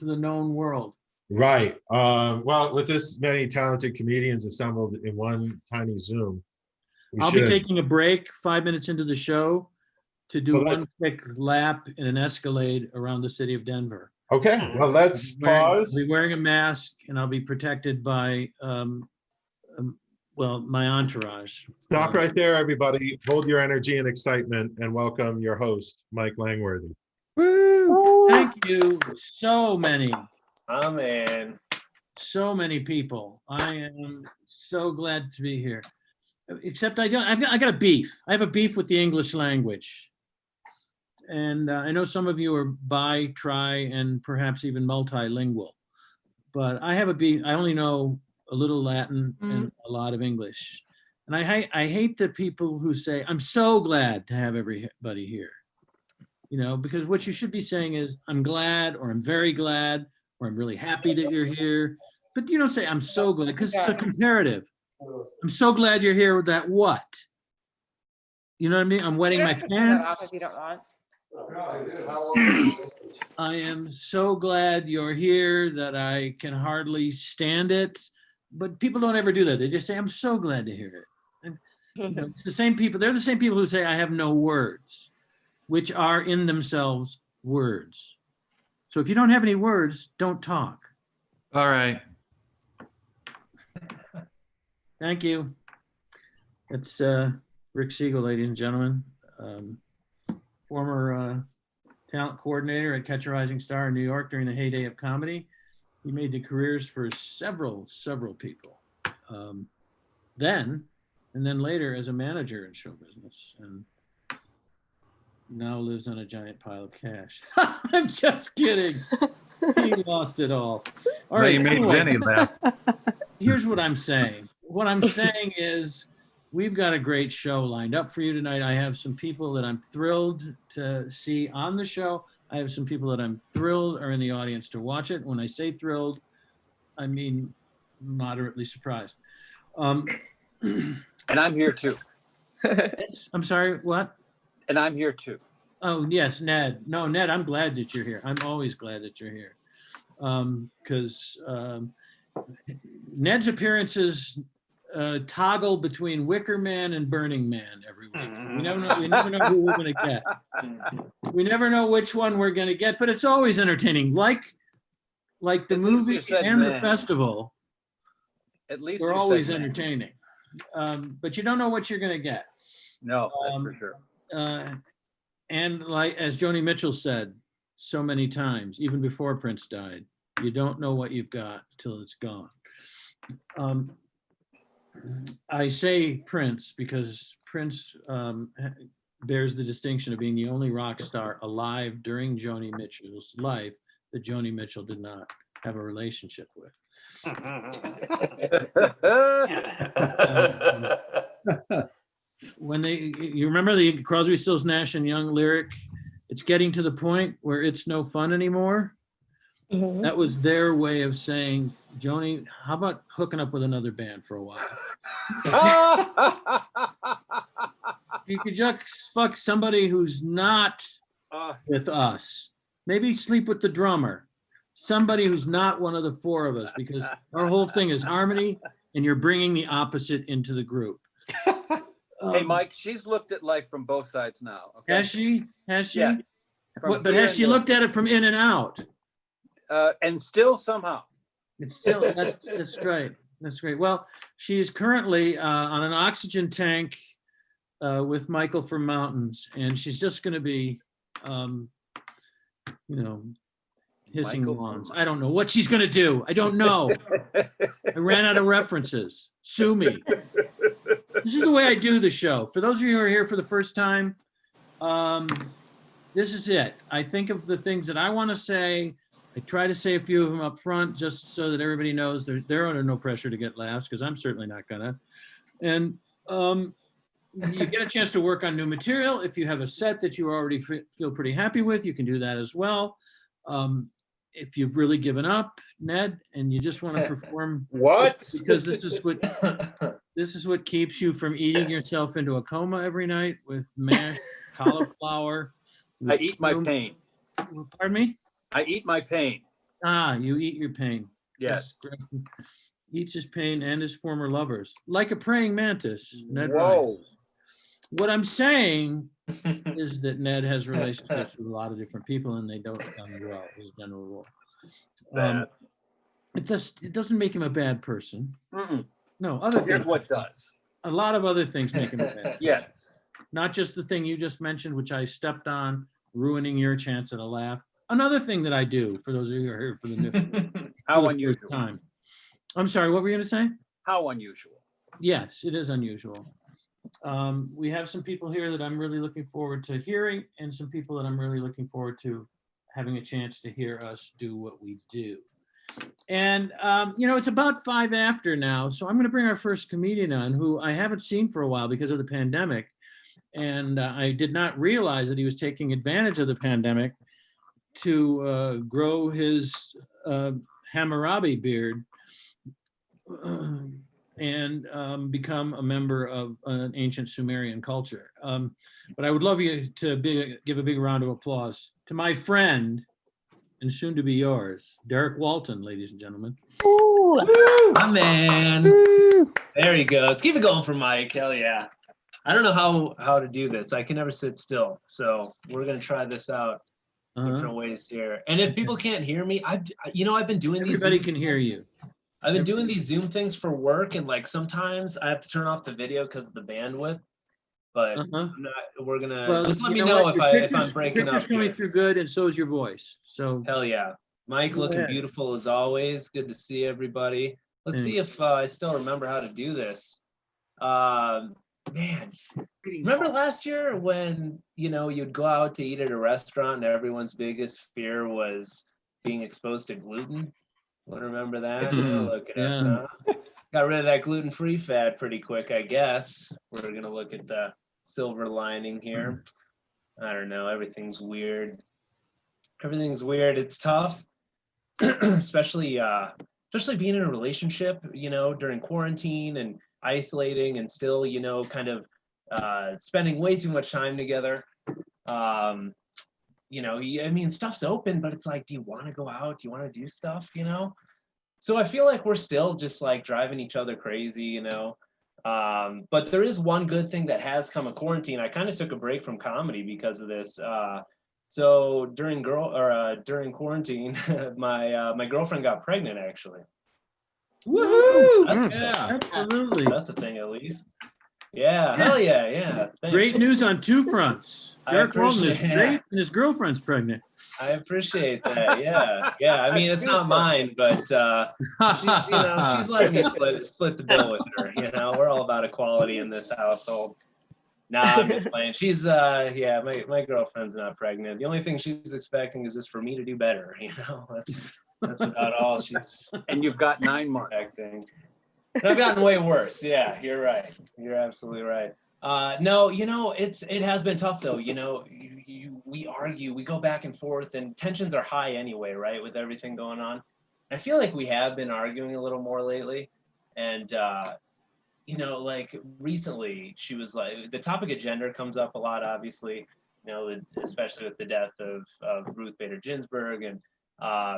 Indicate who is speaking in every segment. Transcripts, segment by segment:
Speaker 1: to the known world.
Speaker 2: Right. Well, with this many talented comedians assembled in one tiny Zoom,
Speaker 1: I'll be taking a break 5 minutes into the show to do one quick lap in an Escalade around the city of Denver.
Speaker 2: Okay. Well, let's pause.
Speaker 1: I'll be wearing a mask and I'll be protected by, well, my entourage.
Speaker 2: Stop right there, everybody. Hold your energy and excitement and welcome your host, Mike Langworthy.
Speaker 1: Woo! Thank you. So many.
Speaker 3: Oh, man.
Speaker 1: So many people. I am so glad to be here. Except I got a beef. I have a beef with the English language. And I know some of you are bi, tri, and perhaps even multilingual. But I have a beef. I only know a little Latin and a lot of English. And I hate the people who say, I'm so glad to have everybody here. You know, because what you should be saying is, I'm glad, or I'm very glad, or I'm really happy that you're here. But you don't say, I'm so glad, because it's a comparative. I'm so glad you're here with that what? You know what I mean? I'm wetting my pants.
Speaker 4: If you don't want.
Speaker 1: I am so glad you're here that I can hardly stand it. But people don't ever do that. They just say, I'm so glad to hear it. And, you know, it's the same people. They're the same people who say, I have no words, which are in themselves words. So if you don't have any words, don't talk.
Speaker 5: All right.
Speaker 1: Thank you. It's Rick Siegel, ladies and gentlemen, former talent coordinator at Catch a Rising Star in New York during the heyday of comedy. He made the careers for several people. Then later as a manager in show business, and now lives on a giant pile of cash. I'm just kidding. He lost it all. All right.
Speaker 5: You made Vinny laugh.
Speaker 1: Here's what I'm saying. What I'm saying is we've got a great show lined up for you tonight. I have some people that I'm thrilled to see on the show. I have some people that I'm thrilled are in the audience to watch it. When I say thrilled, I mean moderately surprised.
Speaker 3: And I'm here too.
Speaker 1: I'm sorry, what?
Speaker 3: And I'm here too.
Speaker 1: Oh, yes, Ned. No, Ned, I'm glad that you're here. I'm always glad that you're here. Because Ned's appearances toggle between Wicker Man and Burning Man every week. We never know who we're going to get. We never know which one we're going to get, but it's always entertaining. Like the movie and the festival,
Speaker 3: at least
Speaker 1: we're always entertaining. But you don't know what you're going to get.
Speaker 3: No, that's for sure.
Speaker 1: And like, as Joni Mitchell said so many times, even before Prince died, you don't know what you've got till it's gone. I say Prince because Prince bears the distinction of being the only rock star alive during Joni Mitchell's life that Joni Mitchell did not have a relationship with. You remember the Crosby, Stills, Nash and Young lyric, it's getting to the point where it's no fun anymore. Mm-hmm. That was their way of saying, Joni, how about hooking up with another band for a while? You could just fuck somebody who's not with us. Maybe sleep with the drummer. Somebody who's not one of the four of us, because our whole thing is harmony and you're bringing the opposite into the group.
Speaker 3: Hey, Mike, she's looked at life from both sides now. Okay?
Speaker 1: Has she?
Speaker 3: Yeah.
Speaker 1: But has she looked at it from in and out?
Speaker 3: And still somehow.
Speaker 1: It's still, that's great. That's great. Well, she is currently on an oxygen tank with Michael from Mountains, and she's just going to be, hissing lawns. I don't know what she's going to do. I don't know. I ran out of references. Sue me. This is the way I do the show. For those of you who are here for the first time, this is it. I think of the things that I want to say. I try to say a few of them up front just so that everybody knows they're under no pressure to get laughs, because I'm certainly not gonna. And you get a chance to work on new material. If you have a set that you already feel pretty happy with, you can do that as well. If you've really given up, Ned, and you just want to perform,
Speaker 3: what?
Speaker 1: Because this is what keeps you from eating yourself into a coma every night with mashed cauliflower.
Speaker 3: I eat my pain.
Speaker 1: Pardon me?
Speaker 3: I eat my pain.
Speaker 1: Ah, you eat your pain.
Speaker 3: Yes.
Speaker 1: That's great. Eats his pain and his former lovers, like a praying mantis. Ned Wright.
Speaker 3: Whoa.
Speaker 1: What I'm saying is that Ned has relationships with a lot of different people, and they don't end well, as a general rule.
Speaker 3: Bad.
Speaker 1: It doesn't make him a bad person.
Speaker 3: Mm-mm.
Speaker 1: No, other
Speaker 3: Here's
Speaker 1: things.
Speaker 3: what does.
Speaker 1: A lot of other things make him a bad person.
Speaker 3: Yes.
Speaker 1: Not just the thing you just mentioned, which I stepped on, ruining your chance at a laugh. Another thing that I do, for those of you who are here for the new
Speaker 3: How
Speaker 1: for the first
Speaker 3: unusual.
Speaker 1: time. I'm sorry, what were you going to say?
Speaker 3: How unusual.
Speaker 1: Yes, it is unusual. We have some people here that I'm really looking forward to hearing, and some people that I'm really looking forward to having a chance to hear us do what we do. And, it's about 5 after now, so I'm going to bring our first comedian on, who I haven't seen for a while because of the pandemic. And I did not realize that he was taking advantage of the pandemic to grow his Hammurabi beard and become a member of an ancient Sumerian culture. But I would love you to give a big round of applause to my friend, and soon to be yours, Derek Walton, ladies and gentlemen.
Speaker 4: Ooh, my man. There he goes. Keep it going for Mike. Hell yeah. I don't know how to do this. I can never sit still. So we're gonna try this out different ways here. And if people can't hear me, I've been doing these.
Speaker 1: Everybody can hear you.
Speaker 4: I've been doing these Zoom things for work, and like sometimes I have to turn off the video because of the bandwidth. But I'm not, we're gonna just let me know if I'm breaking up.
Speaker 1: Picture's coming through good, and so is your voice. So
Speaker 4: hell yeah, Mike, looking beautiful as always. Good to see everybody. Let's see if I still remember how to do this. Man, remember last year when you'd go out to eat at a restaurant and everyone's biggest fear was being exposed to gluten? Want to remember that? Look at us, huh? Got rid of that gluten-free fad pretty quick, I guess. We're gonna look at the silver lining here. I don't know. Everything's weird. It's tough, especially being in a relationship, during quarantine and isolating, and still, kind of spending way too much time together. Stuff's open, but it's like, do you want to go out? Do you want to do stuff? So I feel like we're still just like driving each other crazy, but there is one good thing that has come of quarantine. I kind of took a break from comedy because of this. So during quarantine, my girlfriend got pregnant, actually.
Speaker 1: Woohoo!
Speaker 4: Absolutely. That's a thing, at least. Yeah. Hell yeah. Thanks.
Speaker 1: Great news on two fronts. Derek Walton is
Speaker 4: appreciate
Speaker 1: straight and his girlfriend's pregnant.
Speaker 4: I appreciate that. Yeah. I mean, it's not mine, but she's letting me split the bill with her. We're all about equality in this household. Nah, I'm just playing. She's my girlfriend's not pregnant. The only thing she's expecting is just for me to do better. That's about all she's.
Speaker 3: And you've got 9 months.
Speaker 4: Expecting. And I've gotten way worse. Yeah, you're right. You're absolutely right. No, it has been tough though. We argue, we go back and forth, and tensions are high anyway, right? With everything going on. I feel like we have been arguing a little more lately. And, like recently she was like, the topic of gender comes up a lot, obviously, especially with the death of Ruth Bader Ginsburg. And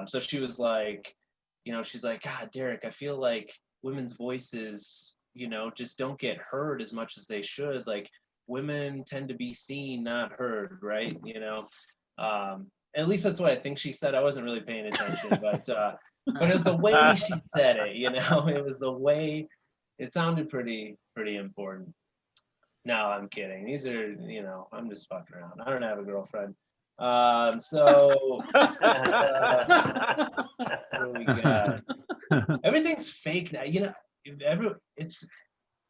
Speaker 4: so she was like, she's like, God, Derek, I feel like women's voices, just don't get heard as much as they should. Like, women tend to be seen, not heard, right? At least that's what I think she said. I wasn't really paying attention, but it was the way she said it, it was the way it sounded pretty important. No, I'm kidding. These are, I'm just fucking around. I don't have a girlfriend. So what do we got? Everything's fake now.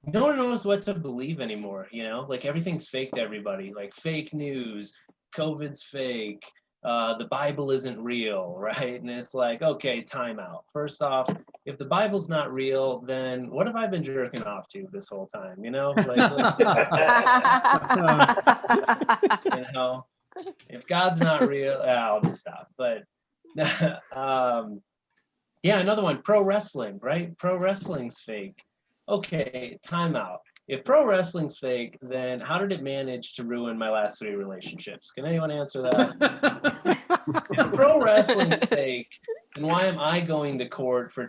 Speaker 4: No one knows what to believe anymore. Like everything's fake to everybody. Like fake news, COVID's fake, the Bible isn't real, right? And it's like, okay, time out. First off, if the Bible's not real, then what have I been jerking off to this whole time? If God's not real, I'll just stop. But another one, pro wrestling, right? Pro wrestling's fake. Okay, time out. if pro wrestling's fake, then how did it manage to ruin my last 3 relationships? Can anyone answer that? If pro wrestling's fake, then why am I going to court for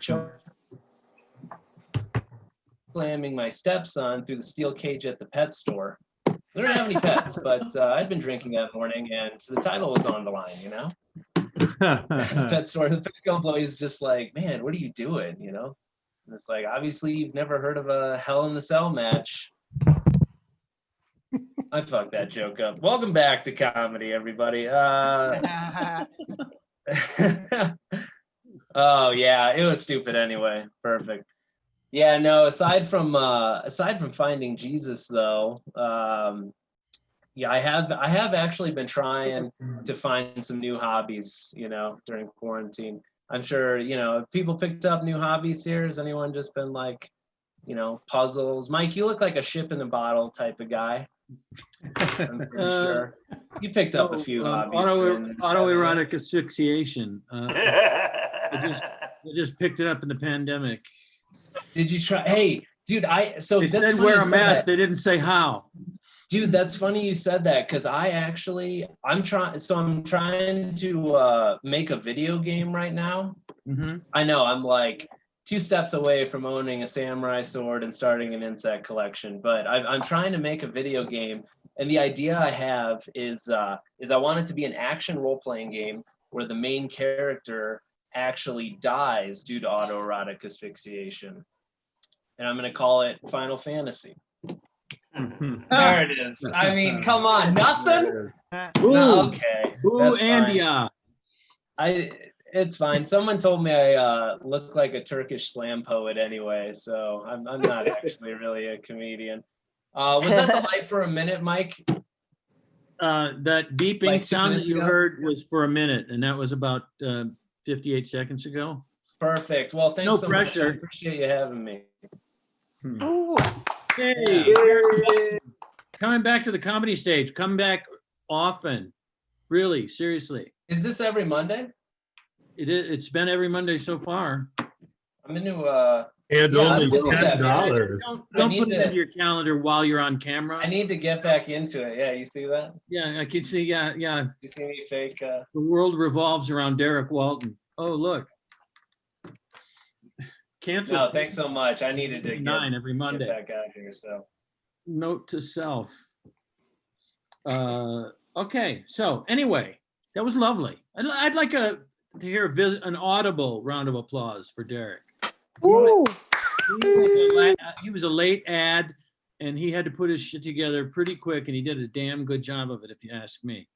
Speaker 4: slamming my stepson through the steel cage at the pet store? I don't have any pets, but I'd been drinking that morning, and the title was on the line, you know? Pet store, the pet employee is just like, man, what are you doing, you know? And it's like, obviously, you've never heard of a Hell in the Cell match. I fucked that joke up. Welcome back to comedy, everybody. Oh, yeah, it was stupid anyway. Perfect. Yeah, no, aside from finding Jesus though, yeah, I have actually been trying to find some new hobbies, you know, during quarantine. I'm sure, you know, people picked up new hobbies here. Has anyone just been like, you know, puzzles? Mike, you look like a ship in a bottle type of guy. I'm pretty sure. You picked up a few hobbies.
Speaker 1: Autoerotic asphyxiation. I just picked it up in the pandemic.
Speaker 4: Did you try? Hey, dude,
Speaker 1: They said wear a mask. They didn't say how.
Speaker 4: Dude, that's funny you said that, because I'm trying to make a video game right now.
Speaker 1: Mm-hmm.
Speaker 4: I know, I'm like 2 steps away from owning a samurai sword and starting an insect collection, but I'm trying to make a video game, and the idea I have is I want it to be an action role-playing game where the main character actually dies due to autoerotic asphyxiation. And I'm going to call it Final Fantasy. There it is. I mean, come on, nothing? No, okay.
Speaker 1: Ooh,
Speaker 4: That's
Speaker 1: Andia.
Speaker 4: It's fine. Someone told me I look like a Turkish slam poet anyway, so I'm not actually really a comedian. Was that the light for a minute, Mike?
Speaker 1: That beeping
Speaker 4: Like 2
Speaker 1: sound that
Speaker 4: minutes
Speaker 1: you
Speaker 4: ago?
Speaker 1: heard was for a minute, and that was about 58 seconds ago.
Speaker 4: Perfect. Well, thanks
Speaker 1: No
Speaker 4: so
Speaker 1: pressure.
Speaker 4: much. I appreciate you having me.
Speaker 1: Hey, coming back to the comedy stage. Come back often. Really, seriously.
Speaker 4: Is this every Monday?
Speaker 1: It's been every Monday so far.
Speaker 4: I'm into
Speaker 2: And
Speaker 4: Yeah,
Speaker 2: only
Speaker 4: I'm good with that, man.
Speaker 2: $10.
Speaker 1: Don't
Speaker 4: need
Speaker 1: put it
Speaker 4: to-
Speaker 1: into your calendar while you're on camera.
Speaker 4: I need to get back into it. Yeah, you see that?
Speaker 1: Yeah, I can see. Yeah.
Speaker 4: You see me fake?
Speaker 1: The world revolves around Derek Walton. Oh, look. Cancel.
Speaker 4: No, thanks so much. I needed to
Speaker 1: 9 every Monday.
Speaker 4: get back out here. So
Speaker 1: Note to self. Okay, so anyway, that was lovely. I'd like to hear an audible round of applause for Derek.
Speaker 6: Ooh.
Speaker 1: He was a late ad, and he had to put his shit together pretty quick, and he did a damn good job of it, if you ask me.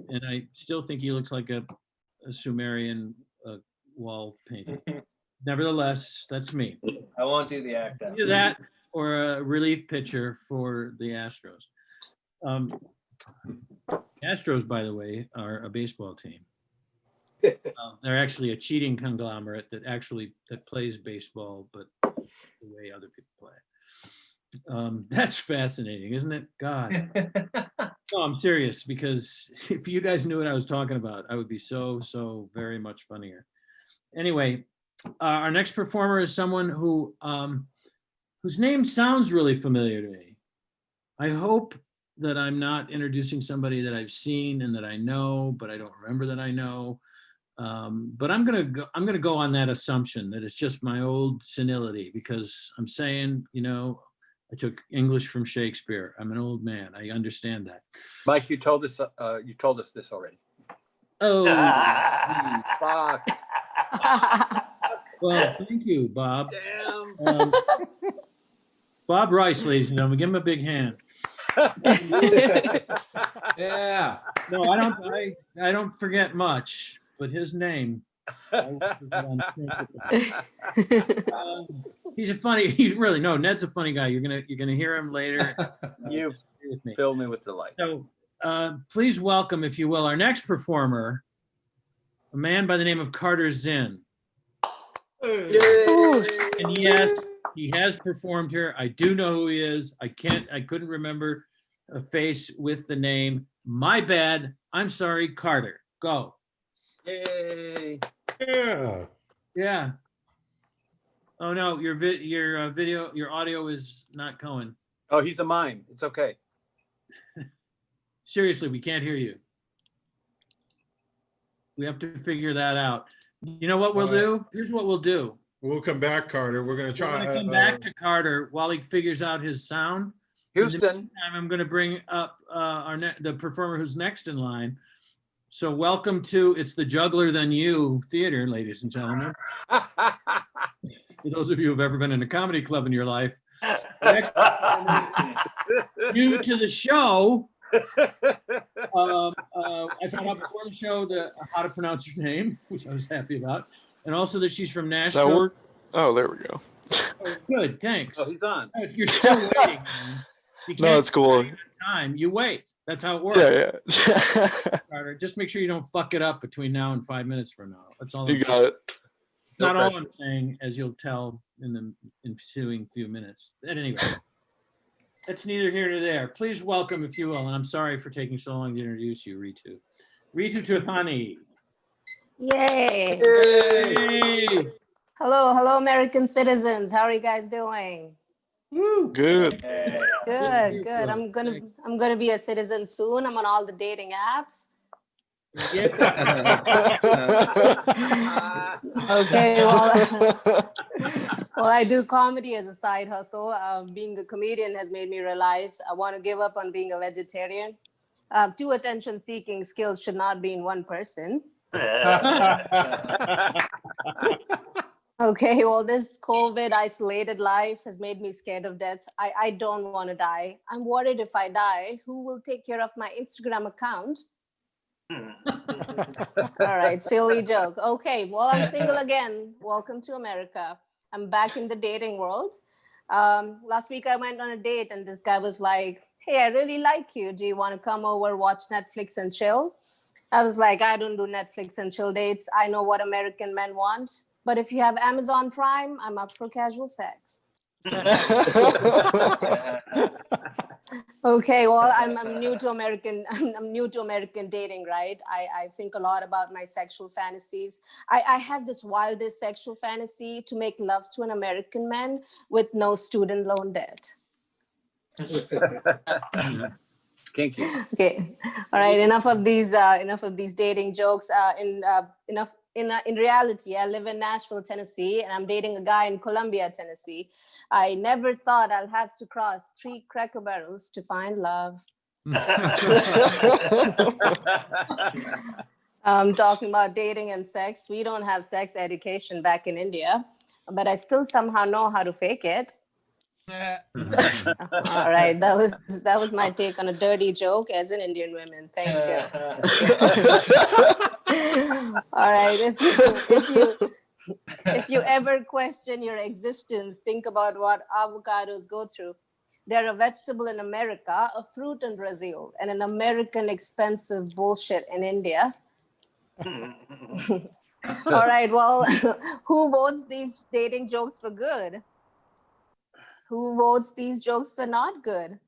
Speaker 1: And I still think he looks like a Sumerian wall painting. Nevertheless, that's me.
Speaker 4: I won't do the act out.
Speaker 1: Either that or a relief pitcher for the Astros. Astros, by the way, are a baseball team. They're actually a cheating conglomerate that plays baseball, but the way other people play. That's fascinating, isn't it? God. No, I'm serious, because if you guys knew what I was talking about, I would be so very much funnier. Anyway, our next performer is someone whose name sounds really familiar to me. I hope that I'm not introducing somebody that I've seen and that I know, but I don't remember that I know. But I'm gonna go on that assumption that it's just my old senility, because I'm saying, you know, I took English from Shakespeare. I'm an old man. I understand that.
Speaker 3: Mike, you told us this already.
Speaker 1: Oh,
Speaker 3: Fuck.
Speaker 1: well, thank you, Bob.
Speaker 3: Damn.
Speaker 1: Bob Rice, ladies and gentlemen, give him a big hand.
Speaker 5: Yeah.
Speaker 1: No, I don't forget much, but his name. He's really, no, Ned's a funny guy. You're gonna hear him later.
Speaker 3: You
Speaker 1: Just stay with me.
Speaker 3: fill me with delight.
Speaker 1: So please welcome, if you will, our next performer, a man by the name of Carter Zinn. And yes, he has performed here. I do know who he is. I couldn't remember a face with the name. My bad. I'm sorry, Carter. Go.
Speaker 3: Yay.
Speaker 2: Yeah.
Speaker 1: Yeah. Oh no, your video, your audio is not going.
Speaker 3: Oh, he's a mime. It's okay.
Speaker 1: Seriously, we can't hear you. We have to figure that out. You know what we'll do? Here's what we'll do.
Speaker 2: We'll come back, Carter. We're gonna
Speaker 1: We're
Speaker 2: try.
Speaker 1: gonna come back to Carter while he figures out his sound.
Speaker 3: Houston.
Speaker 1: I'm going to bring up the performer who's next in line. So welcome to It's the Juggler Than You Theater, ladies and gentlemen. For those of you who've ever been in a comedy club in your life. Next, new to the show. I found out before the show how to pronounce your name, which I was happy about. And also that she's from
Speaker 6: Does
Speaker 1: Nashville.
Speaker 6: that work? Oh, there we go.
Speaker 1: Oh, good, thanks.
Speaker 3: Oh, he's on.
Speaker 1: You're still waiting. Man. You
Speaker 6: No,
Speaker 1: can't
Speaker 6: it's cool.
Speaker 1: take time. You wait. That's how it works.
Speaker 6: Yeah, yeah.
Speaker 1: Carter, just make sure you don't fuck it up between now and 5 minutes from now. That's all.
Speaker 6: You
Speaker 1: I'm
Speaker 6: got
Speaker 1: saying.
Speaker 6: it.
Speaker 1: Not
Speaker 3: No
Speaker 1: all
Speaker 3: pressure.
Speaker 1: I'm saying, as you'll tell in the ensuing few minutes. At any rate, that's neither here nor there. Please welcome, if you will, and I'm sorry for taking so long to introduce you, Ritu. Ritu Tirhani.
Speaker 7: Yay.
Speaker 1: Hey!
Speaker 7: Hello, American citizens. How are you guys doing?
Speaker 1: Woo!
Speaker 6: Good.
Speaker 7: Good. I'm gonna be a citizen soon. I'm on all the dating apps.
Speaker 1: Yeah.
Speaker 7: Okay, well, I do comedy as a side hustle. Being a comedian has made me realize I want to give up on being a vegetarian. Two attention-seeking skills should not be in one person. Okay, well, this COVID isolated life has made me scared of death. I don't want to die. I'm worried if I die, who will take care of my Instagram account? All right, silly joke. Okay, well, I'm single again. Welcome to America. I'm back in the dating world. Last week I went on a date and this guy was like, hey, I really like you. Do you want to come over, watch Netflix and chill? I was like, I don't do Netflix and chill dates. I know what American men want. But if you have Amazon Prime, I'm up for casual sex. Okay, well, I'm new to American. I'm new to American dating, right? I think a lot about my sexual fantasies. I have this wildest sexual fantasy to make love to an American man with no student loan debt.
Speaker 3: Kinky.
Speaker 7: Okay, all right. Enough of these dating jokes. In reality, I live in Nashville, Tennessee, and I'm dating a guy in Columbia, Tennessee. I never thought I'll have to cross 3 Cracker Barrels to find love. Talking about dating and sex, we don't have sex education back in India, but I still somehow know how to fake it. All right, that was my take on a dirty joke as an Indian woman. Thank you. All right, if you ever question your existence, think about what avocados go through. They're a vegetable in America, a fruit in Brazil, and an American expensive bullshit in India. All right, well, who votes these dating jokes for good? Who votes these jokes for not good?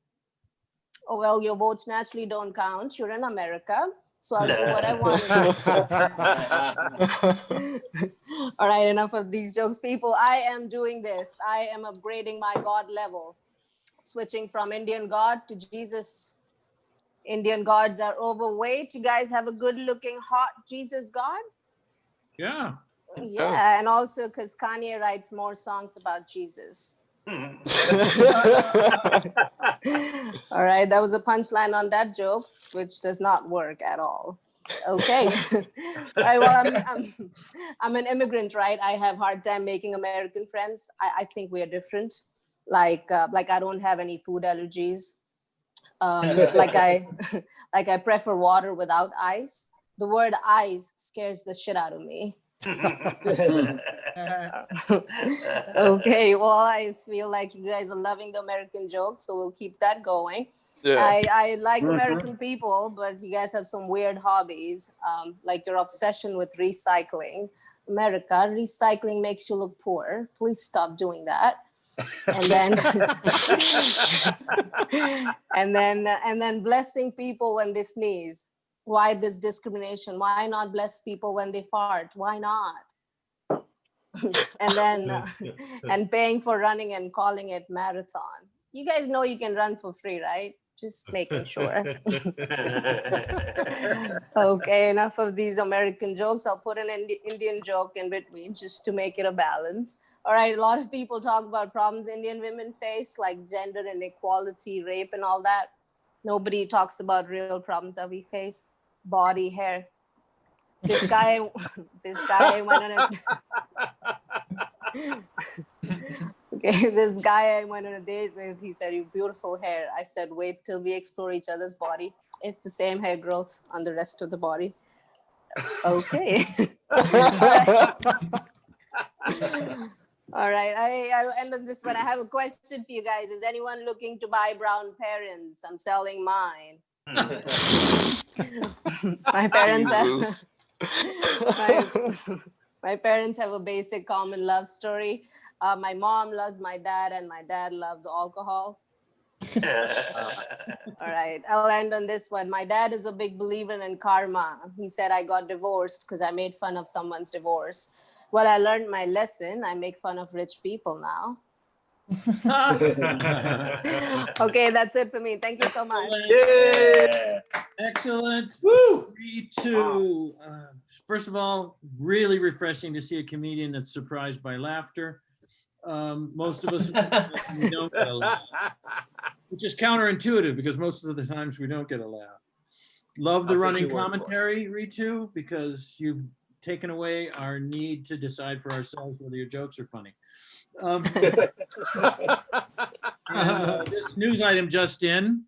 Speaker 7: Oh, well, your votes naturally don't count. You're in America, so I'll do what I want. All right, enough of these jokes, people. I am doing this. I am upgrading my God level, switching from Indian God to Jesus. Indian gods are overweight. You guys have a good-looking, hot Jesus God?
Speaker 1: Yeah.
Speaker 7: Yeah, and also because Kanye writes more songs about Jesus. All right, that was a punchline on that joke, which does not work at all. Okay. All right, well, I'm an immigrant, right? I have hard time making American friends. I think we are different. Like I don't have any food allergies. Like I prefer water without ice. The word ice scares the shit out of me. Okay, well, I feel like you guys are loving the American jokes, so we'll keep that going.
Speaker 6: Yeah.
Speaker 7: I like American people, but you guys have some weird hobbies, like your obsession with recycling. America, recycling makes you look poor. Please stop doing that. And then blessing people when they sneeze. Why this discrimination? Why not bless people when they fart? Why not? And then and paying for running and calling it marathon. You guys know you can run for free, right? Just making sure. Okay, enough of these American jokes. I'll put an Indian joke in between just to make it a balance. All right, a lot of people talk about problems Indian women face, like gender inequality, rape, and all that. Nobody talks about real problems that we face: body hair. This guy went on a okay. This guy I went on a date with, he said, "You have beautiful hair." I said, "Wait till we explore each other's body. It's the same hair growth on the rest of the body." Okay. All right, I'll end on this one. I have a question for you guys. Is anyone looking to buy brown parents? I'm selling mine. My parents have my parents have a basic common love story. My mom loves my dad, and my dad loves alcohol. All right, I'll end on this one. My dad is a big believer in karma. He said I got divorced because I made fun of someone's divorce. Well, I learned my lesson. I make fun of rich people now. Okay, that's it for me. Thank you so much.
Speaker 1: Excellent. Woo! 3-2. First of all, really refreshing to see a comedian that's surprised by laughter. Most of us we don't get a laugh, which is counterintuitive because most of the times we don't get a laugh. Love the running commentary, Ritu, because you've taken away our need to decide for ourselves whether your jokes are funny. This news item just in.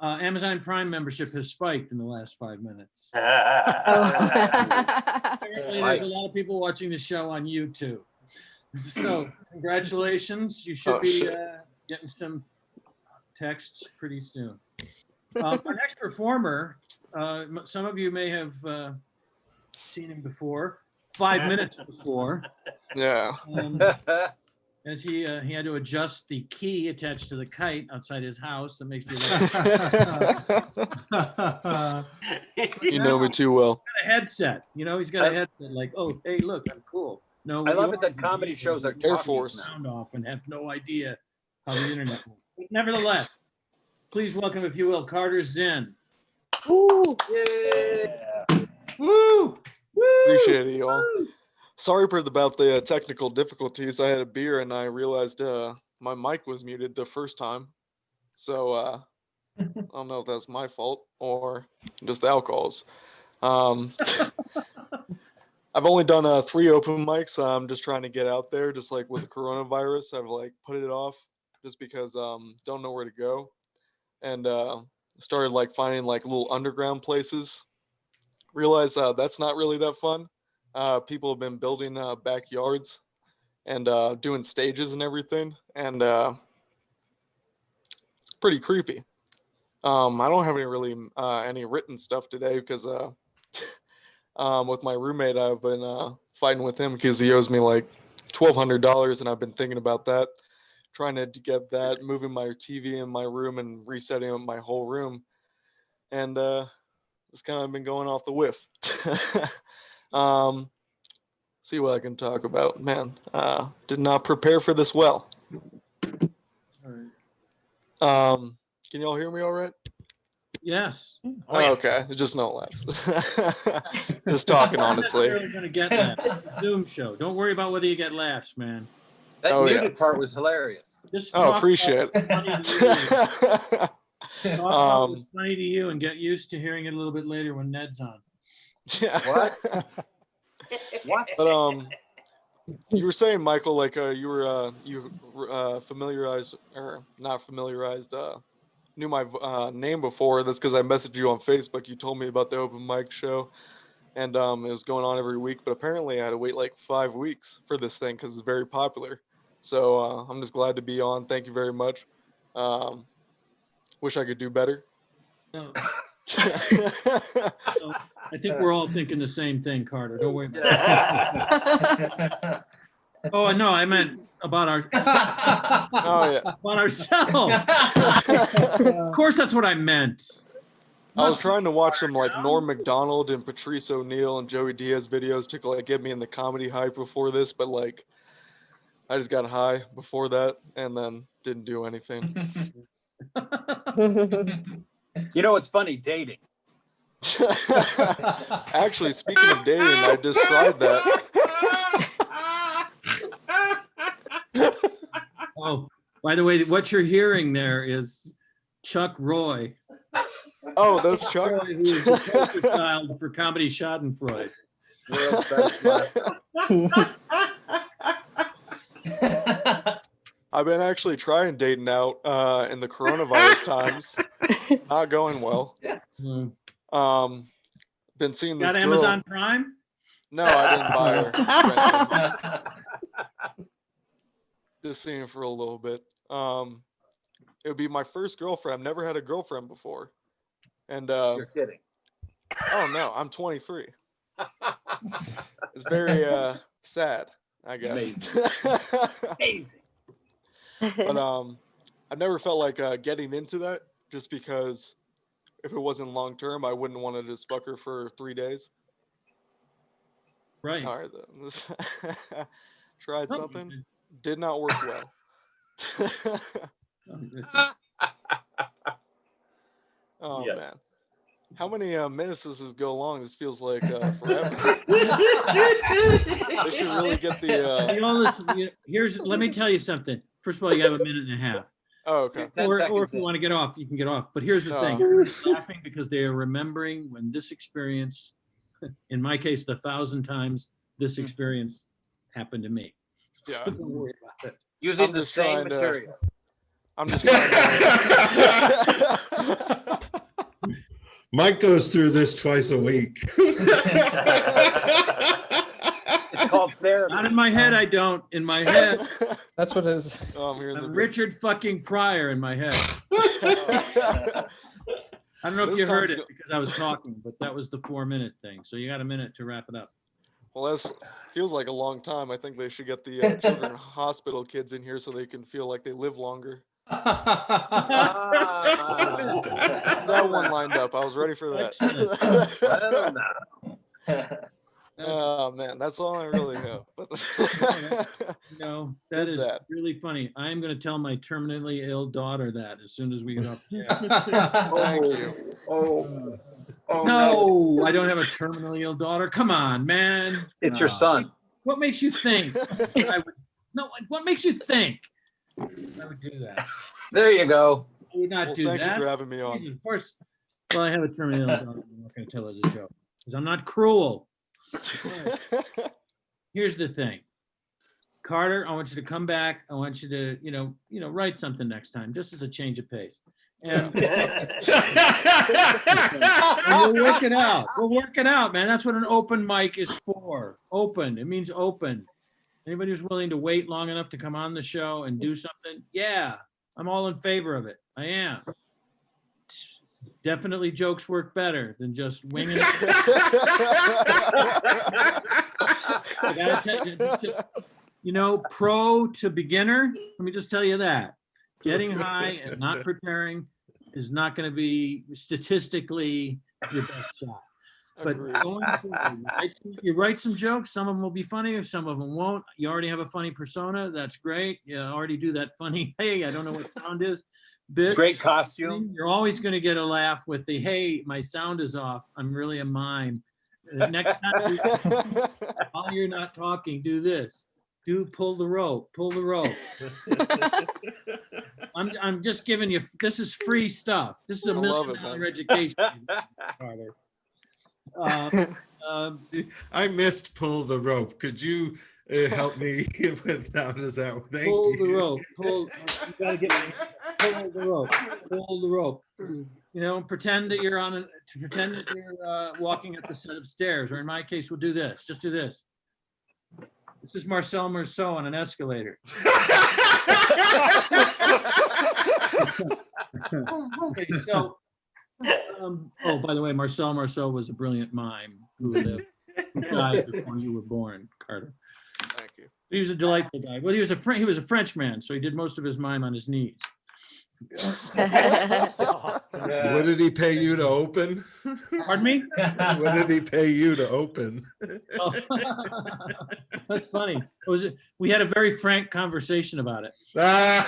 Speaker 1: Amazon Prime membership has spiked in the last 5 minutes. Apparently, there's a lot of people watching the show on YouTube. So, congratulations. You should be getting some texts pretty soon. Our next performer, some of you may have seen him before, 5 minutes before.
Speaker 6: Yeah.
Speaker 1: As he had to adjust the key attached to the kite outside his house that makes the
Speaker 6: You know me too well.
Speaker 1: a headset. You know, he's got a headset like, oh, hey, look, I'm cool. No,
Speaker 3: I love it that comedy shows are
Speaker 6: Air
Speaker 3: talking
Speaker 6: Force.
Speaker 3: now.
Speaker 1: sound off and have no idea how the internet works. But nevertheless, please welcome, if you will, Carter Zinn.
Speaker 7: Woo.
Speaker 1: Woo!
Speaker 6: Appreciate it, y'all. Sorry about the technical difficulties. I had a beer and I realized my mic was muted the first time. So I don't know if that's my fault or just the alcohol's. I've only done 3 open mics. I'm just trying to get out there. Just like with the coronavirus, I've like put it off just because don't know where to go, and started like finding like little underground places. Realize that's not really that fun. People have been building backyards and doing stages and everything, and it's pretty creepy. I don't have any written stuff today because with my roommate, I've been fighting with him because he owes me like $1,200, and I've been thinking about that, trying to get that, moving my TV in my room and resetting up my whole room, and it's kind of been going off the whiff. See what I can talk about. Man, did not prepare for this well. Can y'all hear me all right?
Speaker 1: Yes.
Speaker 6: Oh, okay, just no laughs. Just talking honestly.
Speaker 1: You're going to get that. It's a Zoom show. Don't worry about whether you get laughs, man.
Speaker 3: That
Speaker 6: Oh, yeah.
Speaker 3: muted part was hilarious.
Speaker 1: Just
Speaker 6: Oh,
Speaker 1: talk
Speaker 6: appreciate
Speaker 1: about
Speaker 6: it.
Speaker 1: what's funny to you. Talk about what's funny to you and get used to hearing it a little bit later when Ned's on.
Speaker 6: Yeah.
Speaker 3: What? What?
Speaker 6: But you were saying, Michael, like you were familiarized or not familiarized, knew my name before. That's because I messaged you on Facebook. You told me about the open mic show, and it was going on every week. But apparently, I had to wait like 5 weeks for this thing because it's very popular. So I'm just glad to be on. Thank you very much. Wish I could do better.
Speaker 1: No. So, I think we're all thinking the same thing, Carter. Don't worry about it. Oh, no, I meant about our
Speaker 6: Oh yeah.
Speaker 1: about ourselves. Of course, that's what I meant.
Speaker 6: I was trying to watch some like Norm Macdonald and Patrice O'Neill and Joey Diaz videos to like get me in the comedy hype before this, but like I just got high before that and then didn't do anything.
Speaker 3: You know, it's funny, dating.
Speaker 6: Actually, speaking of dating, I just tried that.
Speaker 1: Oh, by the way, what you're hearing there is Chuck Roy.
Speaker 6: Oh, that's Chuck.
Speaker 1: Roy, who is the poster child for comedy Schadenfreude.
Speaker 3: World's best laugh.
Speaker 6: I've been actually trying dating out in the coronavirus times. Not going well.
Speaker 1: Mm.
Speaker 6: Been seeing this
Speaker 1: Got
Speaker 6: girl.
Speaker 1: Amazon Prime?
Speaker 6: No, I didn't buy her. Just seeing her for a little bit. It would be my first girlfriend. I've never had a girlfriend before. And
Speaker 3: You're kidding.
Speaker 6: oh no, I'm 23. It's very sad, I guess.
Speaker 3: Amazing.
Speaker 6: But I've never felt like getting into that, just because if it wasn't long term, I wouldn't want to just fuck her for 3 days.
Speaker 1: Right.
Speaker 6: All right, then. Tried something, did not work well. Oh
Speaker 3: Yeah.
Speaker 6: man, how many minutes does this go long? This feels like forever. They should really get the.
Speaker 1: You all listen, here's, let me tell you something. First of all, you have a minute and a half.
Speaker 6: Oh, okay.
Speaker 3: 10
Speaker 1: Or
Speaker 3: seconds
Speaker 1: if you
Speaker 3: in.
Speaker 1: want to get off, you can get off. But here's the
Speaker 6: No.
Speaker 1: thing. Everybody's laughing because they are remembering when this experience, in my case, the 1,000 times this experience happened to me.
Speaker 6: Yeah.
Speaker 1: So don't worry about it.
Speaker 3: Using
Speaker 6: I'm
Speaker 3: the
Speaker 6: just
Speaker 3: same
Speaker 6: trying to-
Speaker 3: material.
Speaker 6: I'm just trying to.
Speaker 2: Mike goes through this twice a week.
Speaker 3: It's called therapy.
Speaker 1: Not in my head, I don't. In my head,
Speaker 8: That's what it is.
Speaker 6: Oh, I'm hearing the
Speaker 1: I'm Richard fucking Pryor in my head. I don't know if
Speaker 6: This
Speaker 1: you heard
Speaker 6: time's
Speaker 1: it because I was talking, but that was the 4-minute thing. So you got a minute to wrap it up.
Speaker 6: Well, that feels like a long time. I think they should get the children's hospital kids in here so they can feel like they live longer. That one lined up. I was ready for that. Oh man, that's all I really have.
Speaker 1: No, that
Speaker 6: Did
Speaker 1: is
Speaker 6: that.
Speaker 1: really funny. I am going to tell my terminally ill daughter that as soon as we get off.
Speaker 6: Thank you.
Speaker 3: Oh, no.
Speaker 1: No, I don't have a terminally ill daughter. Come on, man.
Speaker 3: It's your son.
Speaker 1: What makes you think? What makes you think I would do that?
Speaker 3: There you go.
Speaker 1: I would not
Speaker 6: Well,
Speaker 1: do
Speaker 6: thank
Speaker 1: that.
Speaker 6: you for having me on.
Speaker 1: Jesus, of course. Well, I have a terminally ill daughter. I'm not going to tell her the joke because I'm not cruel. Here's the thing, Carter. I want you to come back. I want you to, write something next time, just as a change of pace. And we'll work it out. We'll work it out, man. That's what an open mic is for. Open. It means open. Anybody who's willing to wait long enough to come on the show and do something, yeah, I'm all in favor of it. I am. Definitely jokes work better than just winging it. I gotta tell you, pro to beginner, let me just tell you that. Getting high and not preparing is not going to be statistically your best shot. But
Speaker 6: Agreed.
Speaker 1: going forward, you write some jokes, some of them will be funny, or some of them won't. You already have a funny persona, that's great. You already do that funny, hey, I don't know what sound is. Bit.
Speaker 3: Great costume.
Speaker 1: You're always going to get a laugh with the, hey, my sound is off. I'm really a mime. Next time, while you're not talking, do this. Pull the rope. I'm just giving you, this is free stuff. This is a
Speaker 6: I love it,
Speaker 1: $1 million
Speaker 6: man.
Speaker 1: education. Carter.
Speaker 2: I missed pull the rope. Could you help me with that? Is that thank
Speaker 1: Pull
Speaker 2: you.
Speaker 1: the rope. You gotta get pull the rope. Pull the rope. Pretend that you're walking up a set of stairs, or in my case, we'll do this. Just do this. This is Marcel Marceau on an escalator. Okay, so, by the way, Marcel Marceau was a brilliant mime who died before you were born, Carter.
Speaker 6: Thank you.
Speaker 1: He was a delightful guy. Well, he was a French man, so he did most of his mime on his knees.
Speaker 2: What did he pay you to open?
Speaker 1: Pardon me?
Speaker 2: What did he pay you to open?
Speaker 1: Oh. That's funny. We had a very frank conversation about it. Come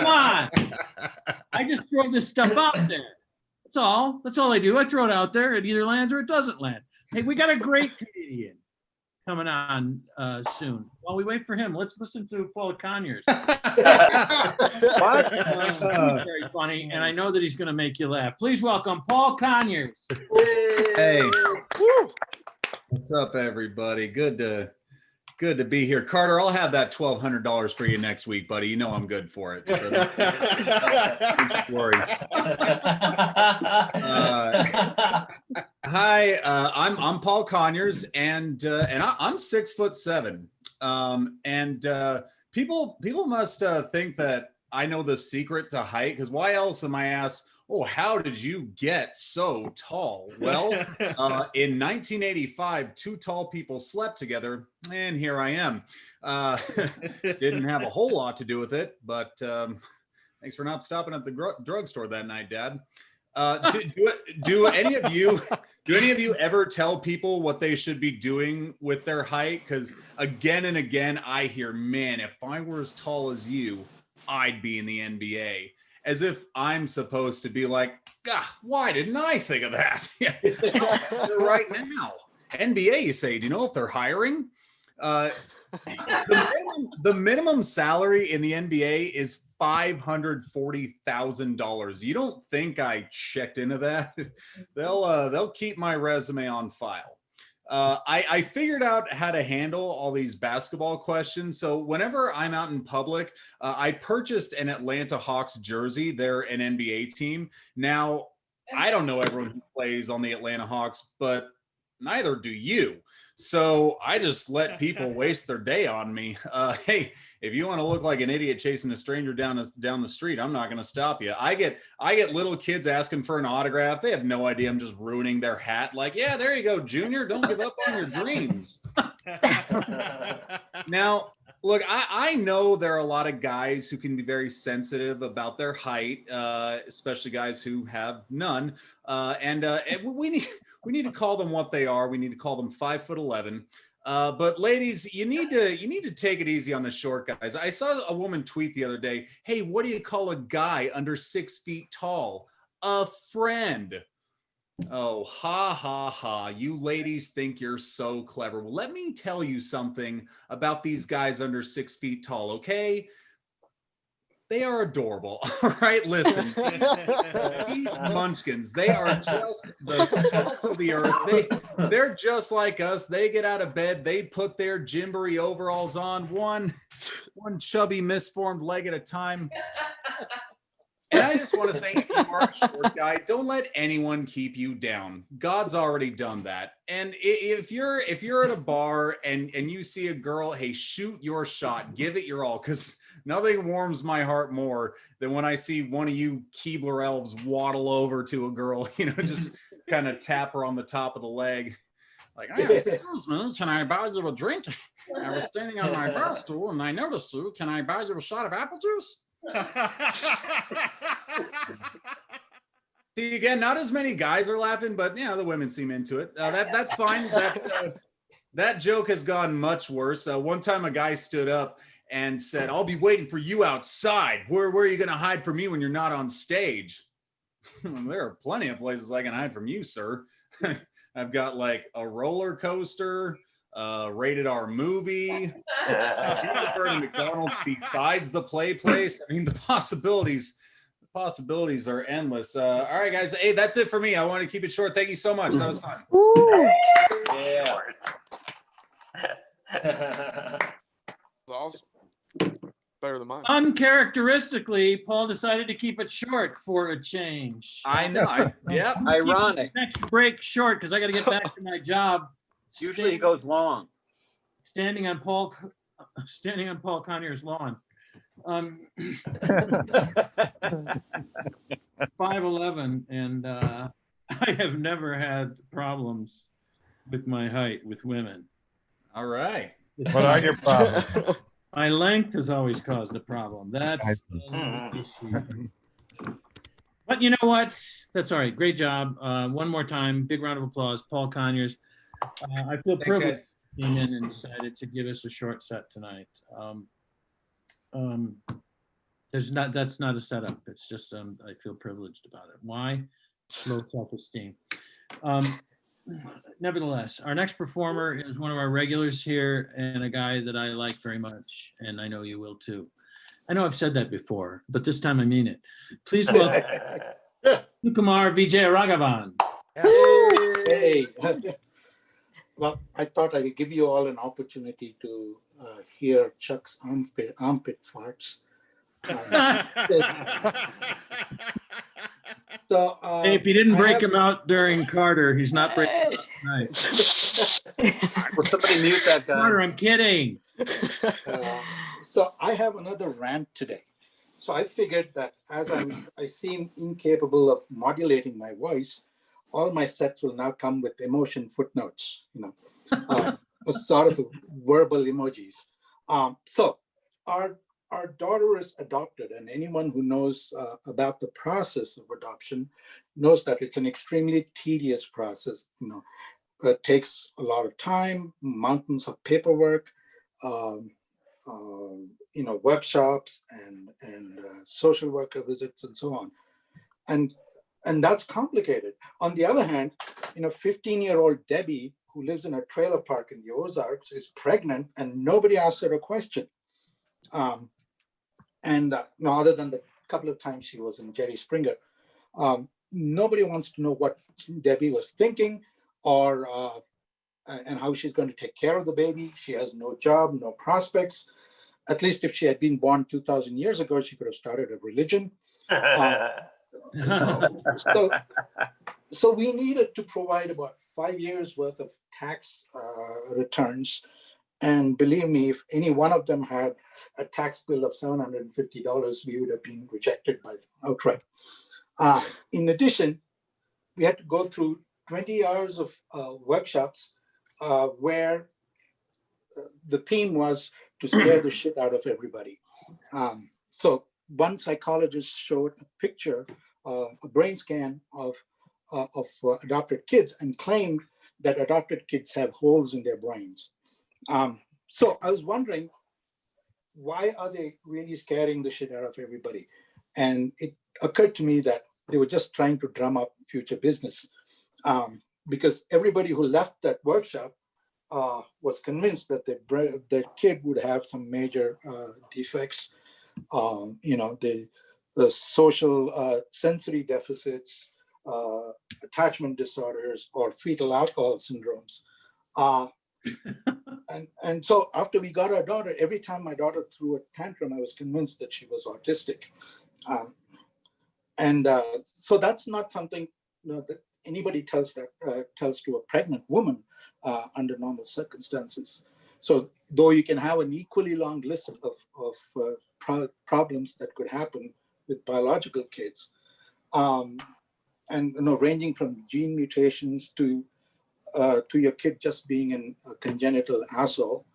Speaker 1: on. I just throw this stuff out there. That's all. That's all I do. I throw it out there. It either lands or it doesn't land. Hey, we got a great comedian coming on soon. While we wait for him, let's listen to Paul Conyers. He's very funny, and I know that he's going to make you laugh. Please welcome Paul Conyers.
Speaker 8: Hey, what's up, everybody? Good to be here. Carter, I'll have that $1,200 for you next week, buddy. You know I'm good for it. So don't worry. Hi, I'm Paul Conyers, and I'm 6'7", and people must think that I know the secret to height, because why else am I asked, oh, how did you get so tall? Well, in 1985, two tall people slept together, and here I am. Didn't have a whole lot to do with it, but thanks for not stopping at the drugstore that night, Dad. Do any of you ever tell people what they should be doing with their height? Because again and again, I hear, man, if I were as tall as you, I'd be in the NBA. As if I'm supposed to be like, God, why didn't I think of that? Right now. NBA, you say, do you know if they're hiring? The minimum salary in the NBA is $540,000. You don't think I checked into that? They'll keep my resume on file. I figured out how to handle all these basketball questions. So whenever I'm out in public, I purchased an Atlanta Hawks jersey. They're an NBA team. Now, I don't know everyone who plays on the Atlanta Hawks, but neither do you. So I just let people waste their day on me. Hey, if you want to look like an idiot chasing a stranger down the street, I'm not going to stop you. I get little kids asking for an autograph. They have no idea I'm just ruining their hat. Like, yeah, there you go, Junior. Don't give up on your dreams. Now, look, I know there are a lot of guys who can be very sensitive about their height, especially guys who have none. And we need to call them what they are. We need to call them 5'11". But ladies, you need to take it easy on the short guys. I saw a woman tweet the other day, hey, what do you call a guy under 6 feet tall? A friend. Oh, ha, ha, ha. You ladies think you're so clever. Well, let me tell you something about these guys under 6 feet tall, okay? They are adorable. All right, listen. These munchkins, they are just the salt of the earth. They're just like us. They get out of bed. They put their Gymboree overalls on, one chubby misformed leg at a time. And I just want to say, if you are a short guy, don't let anyone keep you down. God's already done that. And if you're at a bar and you see a girl, hey, shoot your shot. Give it your all, because nothing warms my heart more than when I see one of you Keebler elves waddle over to a girl, just kind of tap her on the top of the leg. Like, hey, excuse me, can I buy you a drink? I was standing on my bar stool and I noticed you. Can I buy you a shot of apple juice? See, again, not as many guys are laughing, but the women seem into it. That's fine. That joke has gone much worse. One time a guy stood up and said, I'll be waiting for you outside. Where are you going to hide from me when you're not on stage? There are plenty of places I can hide from you, sir. I've got like a roller coaster, rated R movie, McDonald's besides the play place. I mean, the possibilities are endless. All right, guys. Hey, that's it for me. I want to keep it short. Thank you so much. That was fun.
Speaker 7: Ooh.
Speaker 4: Yeah.
Speaker 6: Awesome. Better than mine.
Speaker 1: Uncharacteristically, Paul decided to keep it short for a change.
Speaker 8: I know. Yep.
Speaker 3: Ironic.
Speaker 1: Next break short because I got to get back to my job.
Speaker 3: Usually it goes long.
Speaker 1: Standing on Paul Conyers' lawn. 5'11", and I have never had problems with my height with women.
Speaker 8: All right.
Speaker 5: What are your problems?
Speaker 1: My length has always caused a problem. That's the issue. But you know what? That's all right. Great job. One more time, big round of applause, Paul Conyers. I feel
Speaker 8: Thanks,
Speaker 1: privileged
Speaker 8: guys.
Speaker 1: he came in and decided to give us a short set tonight. That's not a setup. It's just I feel privileged about it. Why? Low self-esteem. Nevertheless, our next performer is one of our regulars here and a guy that I like very much, and I know you will too. I know I've said that before, but this time I mean it. Please welcome Sukumar Vijayaraghavan.
Speaker 9: Hey, well, I thought I would give you all an opportunity to hear Chuck's armpit farts. So,
Speaker 1: Hey, if he didn't
Speaker 9: I
Speaker 1: break
Speaker 9: have-
Speaker 1: him out during Carter, he's not breaking him out tonight.
Speaker 3: Will somebody mute that guy?
Speaker 1: Carter, I'm kidding.
Speaker 9: So I have another rant today. So I figured that as I seem incapable of modulating my voice, all my sets will now come with emotion footnotes, a sort of verbal emojis. So our daughter is adopted, and anyone who knows about the process of adoption knows that it's an extremely tedious process. It takes a lot of time, mountains of paperwork, workshops and social worker visits and so on. And that's complicated. On the other hand, 15-year-old Debbie, who lives in a trailer park in the Ozarks, is pregnant and nobody asked her a question. Other than the couple of times she was in Jerry Springer, nobody wants to know what Debbie was thinking and how she's going to take care of the baby. She has no job, no prospects. At least if she had been born 2,000 years ago, she could have started a religion. So we needed to provide about 5 years worth of tax returns. And believe me, if any one of them had a tax bill of $750, we would have been rejected by them outright. In addition, we had to go through 20 hours of workshops where the theme was to scare the shit out of everybody. So one psychologist showed a picture, a brain scan of adopted kids, and claimed that adopted kids have holes in their brains. So I was wondering, why are they really scaring the shit out of everybody? And it occurred to me that they were just trying to drum up future business, because everybody who left that workshop was convinced that their kid would have some major defects, the social sensory deficits, attachment disorders, or fetal alcohol syndromes. And so after we got our daughter, every time my daughter threw a tantrum, I was convinced that she was autistic. So that's not something that anybody tells to a pregnant woman under normal circumstances. So though you can have an equally long list of problems that could happen with biological kids, ranging from gene mutations to your kid just being a congenital asshole.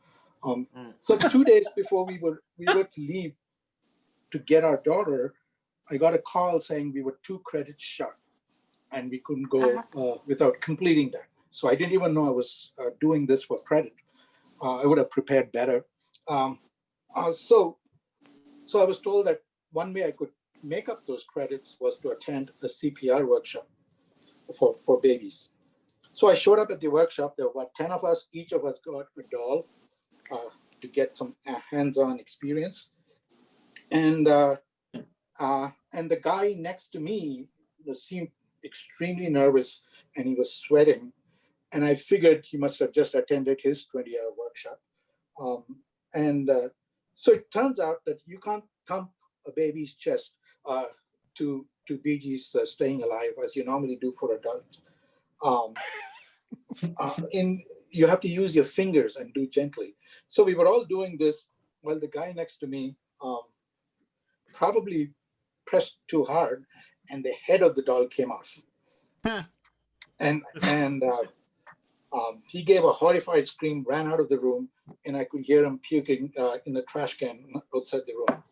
Speaker 9: So 2 days before we were to leave to get our daughter, I got a call saying we were 2 credits short and we couldn't go without completing that. So I didn't even know I was doing this for credit. I would have prepared better. So I was told that one way I could make up those credits was to attend a CPR workshop for babies. So I showed up at the workshop. There were about 10 of us. Each of us got a doll to get some hands-on experience. And the guy next to me seemed extremely nervous, and he was sweating. And I figured he must have just attended his 20-hour workshop. So it turns out that you can't thump a baby's chest to Bee Gees Staying Alive as you normally do for adults. You have to use your fingers and do gently. So we were all doing this while the guy next to me probably pressed too hard, and the head of the doll came off. And He gave a horrified scream, ran out of the room, and I could hear him puking in the trash can outside the room.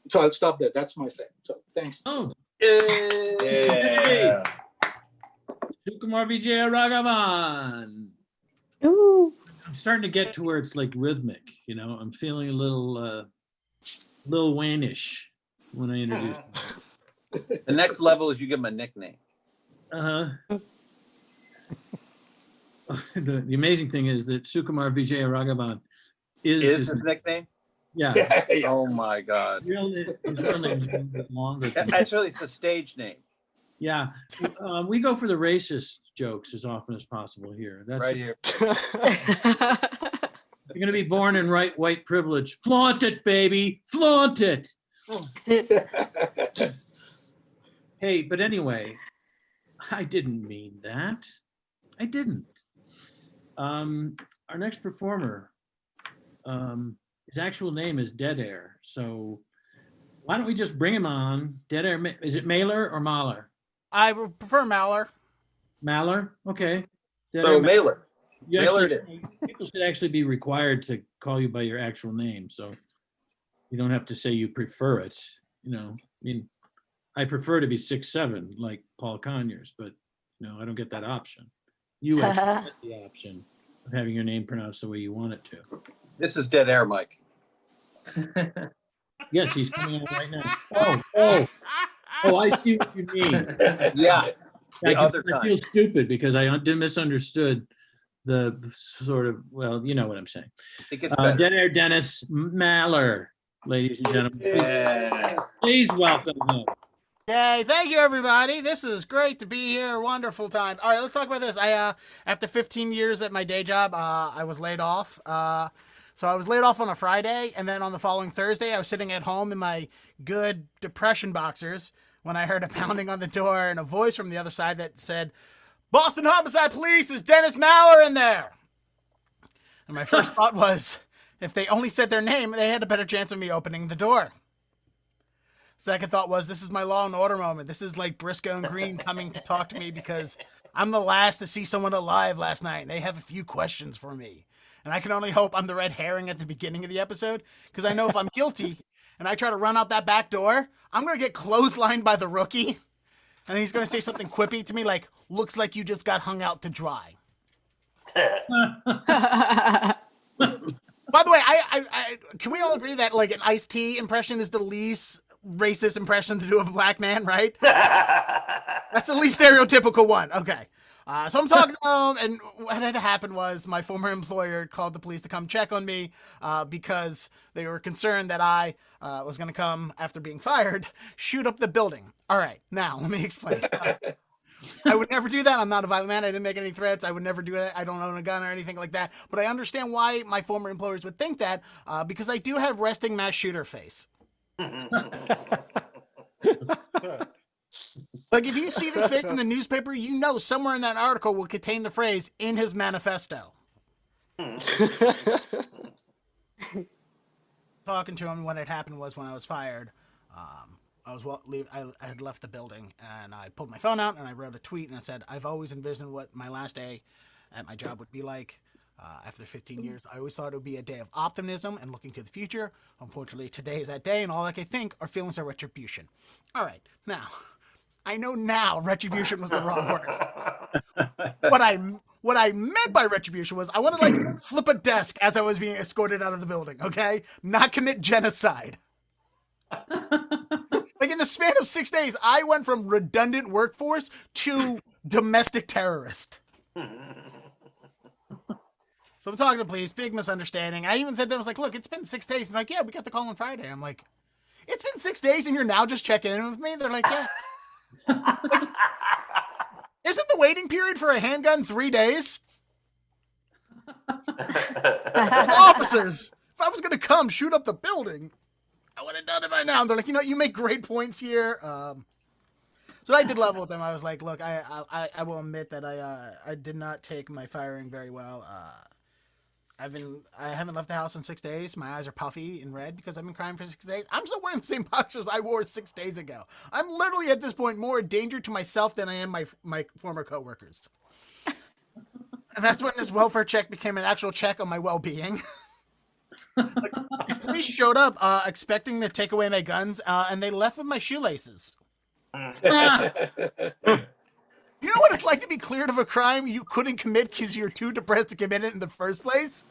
Speaker 9: So I'll stop there. That's my set. So thanks.
Speaker 1: Oh,
Speaker 4: Yeah.
Speaker 1: Sukumar Vijayaraghavan.
Speaker 7: Ooh.
Speaker 1: I'm starting to get to where it's like rhythmic, you know. I'm feeling a little Lil Wayne-ish when I introduce him.
Speaker 3: The next level is you give him a nickname.
Speaker 1: Uh-huh. The amazing thing is that Sukumar Vijayaraghavan
Speaker 3: Is his nickname?
Speaker 1: yeah.
Speaker 9: Yeah.
Speaker 3: Oh my God.
Speaker 1: His real name is a little bit longer than that.
Speaker 3: Actually, it's a stage name.
Speaker 1: Yeah. We go for the racist jokes as often as possible here. That's
Speaker 3: Right here.
Speaker 1: You're going to be born in white privilege. Flaunt it, baby. Flaunt it. Hey, but anyway, I didn't mean that. I didn't. Our next performer, his actual name is Dead Air. So why don't we just bring him on? Dead Air, is it Mailer or Mahler?
Speaker 10: I would prefer Mallor.
Speaker 1: Maller? Okay. Dead
Speaker 3: So
Speaker 1: Air
Speaker 3: Mailer.
Speaker 1: You
Speaker 3: Mailer
Speaker 1: actually, people should actually be required to call you by your actual name, so you don't have to say you prefer it. You know, I mean, I prefer to be 6'7", like Paul Conyers, but no, I don't get that option. You actually get the option of having your name pronounced the way you want it to.
Speaker 3: This is Dead Air, Mike.
Speaker 1: Yes, he's coming on right now. Oh, I see what you mean.
Speaker 3: Yeah. The
Speaker 1: I
Speaker 3: other
Speaker 1: feel
Speaker 3: time.
Speaker 1: stupid because I misunderstood the sort of, well, you know what I'm saying.
Speaker 3: I think it's better.
Speaker 1: Dead Air Dennis Maller, ladies and gentlemen.
Speaker 3: Yeah.
Speaker 1: Please welcome him.
Speaker 10: Yay, thank you, everybody. This is great to be here. Wonderful time. All right, let's talk about this. After 15 years at my day job, I was laid off. So I was laid off on a Friday, and then on the following Thursday, I was sitting at home in my good depression boxers when I heard a pounding on the door and a voice from the other side that said, "Boston Homicide Police, is Dennis Maller in there?" And my first thought was, if they only said their name, they had a better chance of me opening the door. Second thought was, this is my Law and Order moment. This is like Briscoe and Green coming to talk to me because I'm the last to see someone alive last night, and they have a few questions for me. And I can only hope I'm the red herring at the beginning of the episode, because I know if I'm guilty and I try to run out that back door, I'm going to get clotheslined by the rookie. And he's going to say something quippy to me like, "Looks like you just got hung out to dry." By the way, I can we all agree that like an Ice-T impression is the least racist impression to do of a black man, right? That's the least stereotypical one. Okay. So I'm talking to him, and what had happened was my former employer called the police to come check on me because they were concerned that I was going to come, after being fired, shoot up the building. All right, now let me explain. I would never do that. I'm not a violent man. I didn't make any threats. I would never do that. I don't own a gun or anything like that. But I understand why my former employers would think that because I do have resting mass shooter face. Like, if you see this face in the newspaper, you know somewhere in that article will contain the phrase "in his manifesto." Talking to him, what had happened was when I was fired, I had left the building, and I pulled my phone out and I wrote a tweet and I said, "I've always envisioned what my last day at my job would be like. After 15 years, I always thought it would be a day of optimism and looking to the future. Unfortunately, today is that day, and all I can think are feelings of retribution." All right, now, I know now retribution was the wrong word. What I meant by retribution was I want to, like, flip a desk as I was being escorted out of the building, okay? Not commit genocide. Like, in the span of 6 days, I went from redundant workforce to domestic terrorist. So I'm talking to police, big misunderstanding. I even said that, I was like, "Look, it's been 6 days." And like, "Yeah, we got the call on Friday." I'm like, "It's been 6 days and you're now just checking in with me?" They're like, "Yeah." Like, isn't the waiting period for a handgun 3 days? Officers, if I was going to come shoot up the building, I would have done it by now. And they're like, "You make great points here." So I did level with them. I was like, "Look, I will admit that I did not take my firing very well. I haven't left the house in 6 days. My eyes are puffy and red because I've been crying for 6 days. I'm still wearing the same boxers I wore 6 days ago. I'm literally at this point more a danger to myself than I am my former coworkers." And that's when this welfare check became an actual check on my well-being. Like, police showed up expecting to take away my guns, and they left with my shoelaces. You know what it's like to be cleared of a crime you couldn't commit because you're too depressed to commit it in the first place?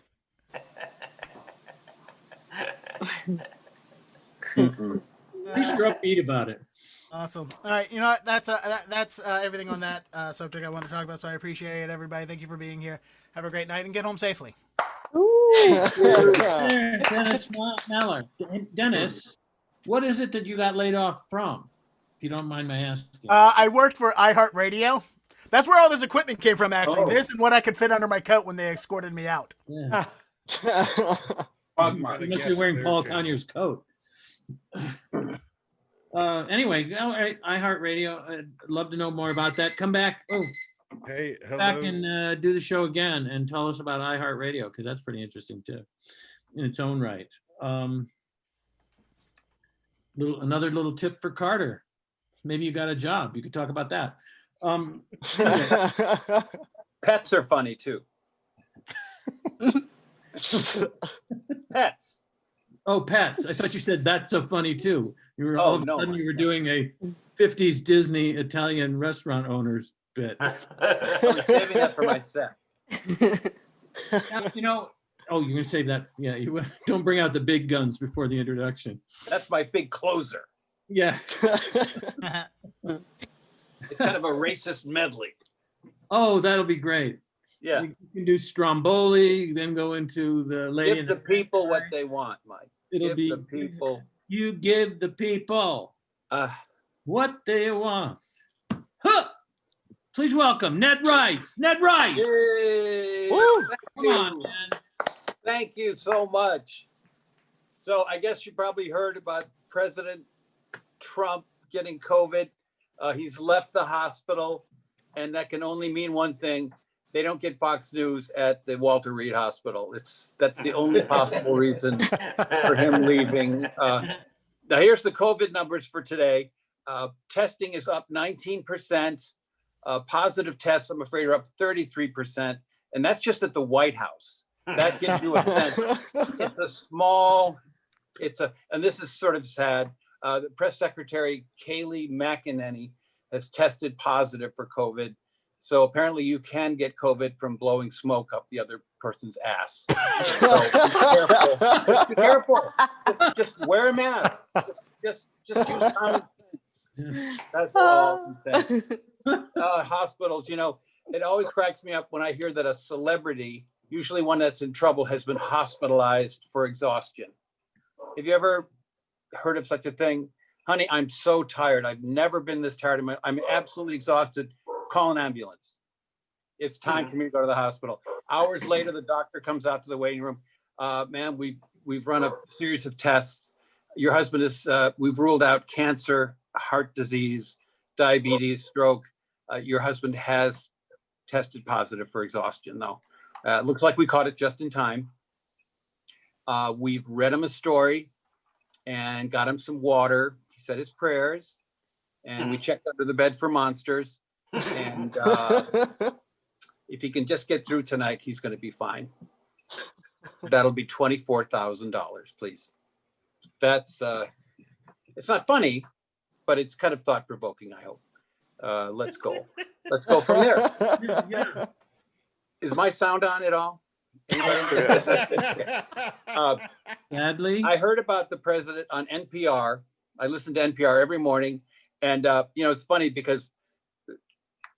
Speaker 1: Please you're upbeat about it.
Speaker 10: Awesome. All right, you know what? That's everything on that subject I want to talk about. So I appreciate it, everybody. Thank you for being here. Have a great night and get home safely.
Speaker 1: There, Dennis Mallard. Dennis, what is it that you got laid off from? If you don't mind my asking.
Speaker 10: I worked for iHeartRadio. That's where all this equipment came from, actually.
Speaker 1: Oh.
Speaker 10: This and what I could fit under my coat when they escorted me out.
Speaker 1: Yeah. You must be wearing Paul Conyers' coat. Anyway, all right, iHeartRadio. I'd love to know more about that. Come back. Oh,
Speaker 11: Hey,
Speaker 1: back
Speaker 11: hello.
Speaker 1: and do the show again and tell us about iHeartRadio because that's pretty interesting too, in its own right. Another little tip for Carter. Maybe you got a job. You could talk about that. Anyway.
Speaker 3: Pets are funny too. Pets.
Speaker 1: Oh, pets. I thought you said that's so funny too. You were
Speaker 3: Oh,
Speaker 1: all of a
Speaker 3: no,
Speaker 1: sudden you were
Speaker 3: no.
Speaker 1: doing a 50s Disney Italian restaurant owners bit.
Speaker 3: I was saving that for my set.
Speaker 1: Now, you know, oh, you're gonna save that. Yeah, you don't bring out the big guns before the introduction.
Speaker 3: That's my big closer.
Speaker 1: Yeah.
Speaker 3: It's kind of a racist medley.
Speaker 1: Oh, that'll be great.
Speaker 3: Yeah.
Speaker 1: You can do Stromboli, then go into the lady.
Speaker 3: Give the people what they want, Mike.
Speaker 1: It'll
Speaker 3: Give
Speaker 1: be
Speaker 3: the people.
Speaker 1: You give the people
Speaker 3: Uh,
Speaker 1: what they want. Huh! Please welcome Ned Rice. Ned Rice.
Speaker 3: Yay!
Speaker 1: Woo!
Speaker 3: Thank
Speaker 1: Come on,
Speaker 3: you.
Speaker 1: man.
Speaker 3: Thank you so much. So I guess you probably heard about President Trump getting COVID. He's left the hospital, and that can only mean one thing. They don't get Fox News at the Walter Reed Hospital. That's the only possible reason for him leaving. Now here's the COVID numbers for today. Testing is up 19%. Positive tests, I'm afraid, are up 33%. And that's just at the White House. That gives you a sense. It's a small, and this is sort of sad. The press secretary, Kayleigh McEnany, has tested positive for COVID. So apparently you can get COVID from blowing smoke up the other person's ass. So be careful. Just wear a mask. Just use common sense. That's all I'm saying. Hospitals, you know, it always cracks me up when I hear that a celebrity, usually one that's in trouble, has been hospitalized for exhaustion. Have you ever heard of such a thing? Honey, I'm so tired. I've never been this tired. I'm absolutely exhausted. Call an ambulance. It's time for me to go to the hospital. Hours later, the doctor comes out to the waiting room. Ma'am, we've run a series of tests. Your husband is, we've ruled out cancer, heart disease, diabetes, stroke. Your husband has tested positive for exhaustion, though. Looks like we caught it just in time. We've read him a story and got him some water. He said his prayers, and we checked under the bed for monsters. And if he can just get through tonight, he's going to be fine. That'll be $24,000, please. That's it's not funny, but it's kind of thought-provoking, I hope. Let's go. Let's go from there.
Speaker 1: Yeah.
Speaker 3: Is my sound on at all?
Speaker 1: Sadly.
Speaker 3: I heard about the president on NPR. I listen to NPR every morning. And, you know, it's funny because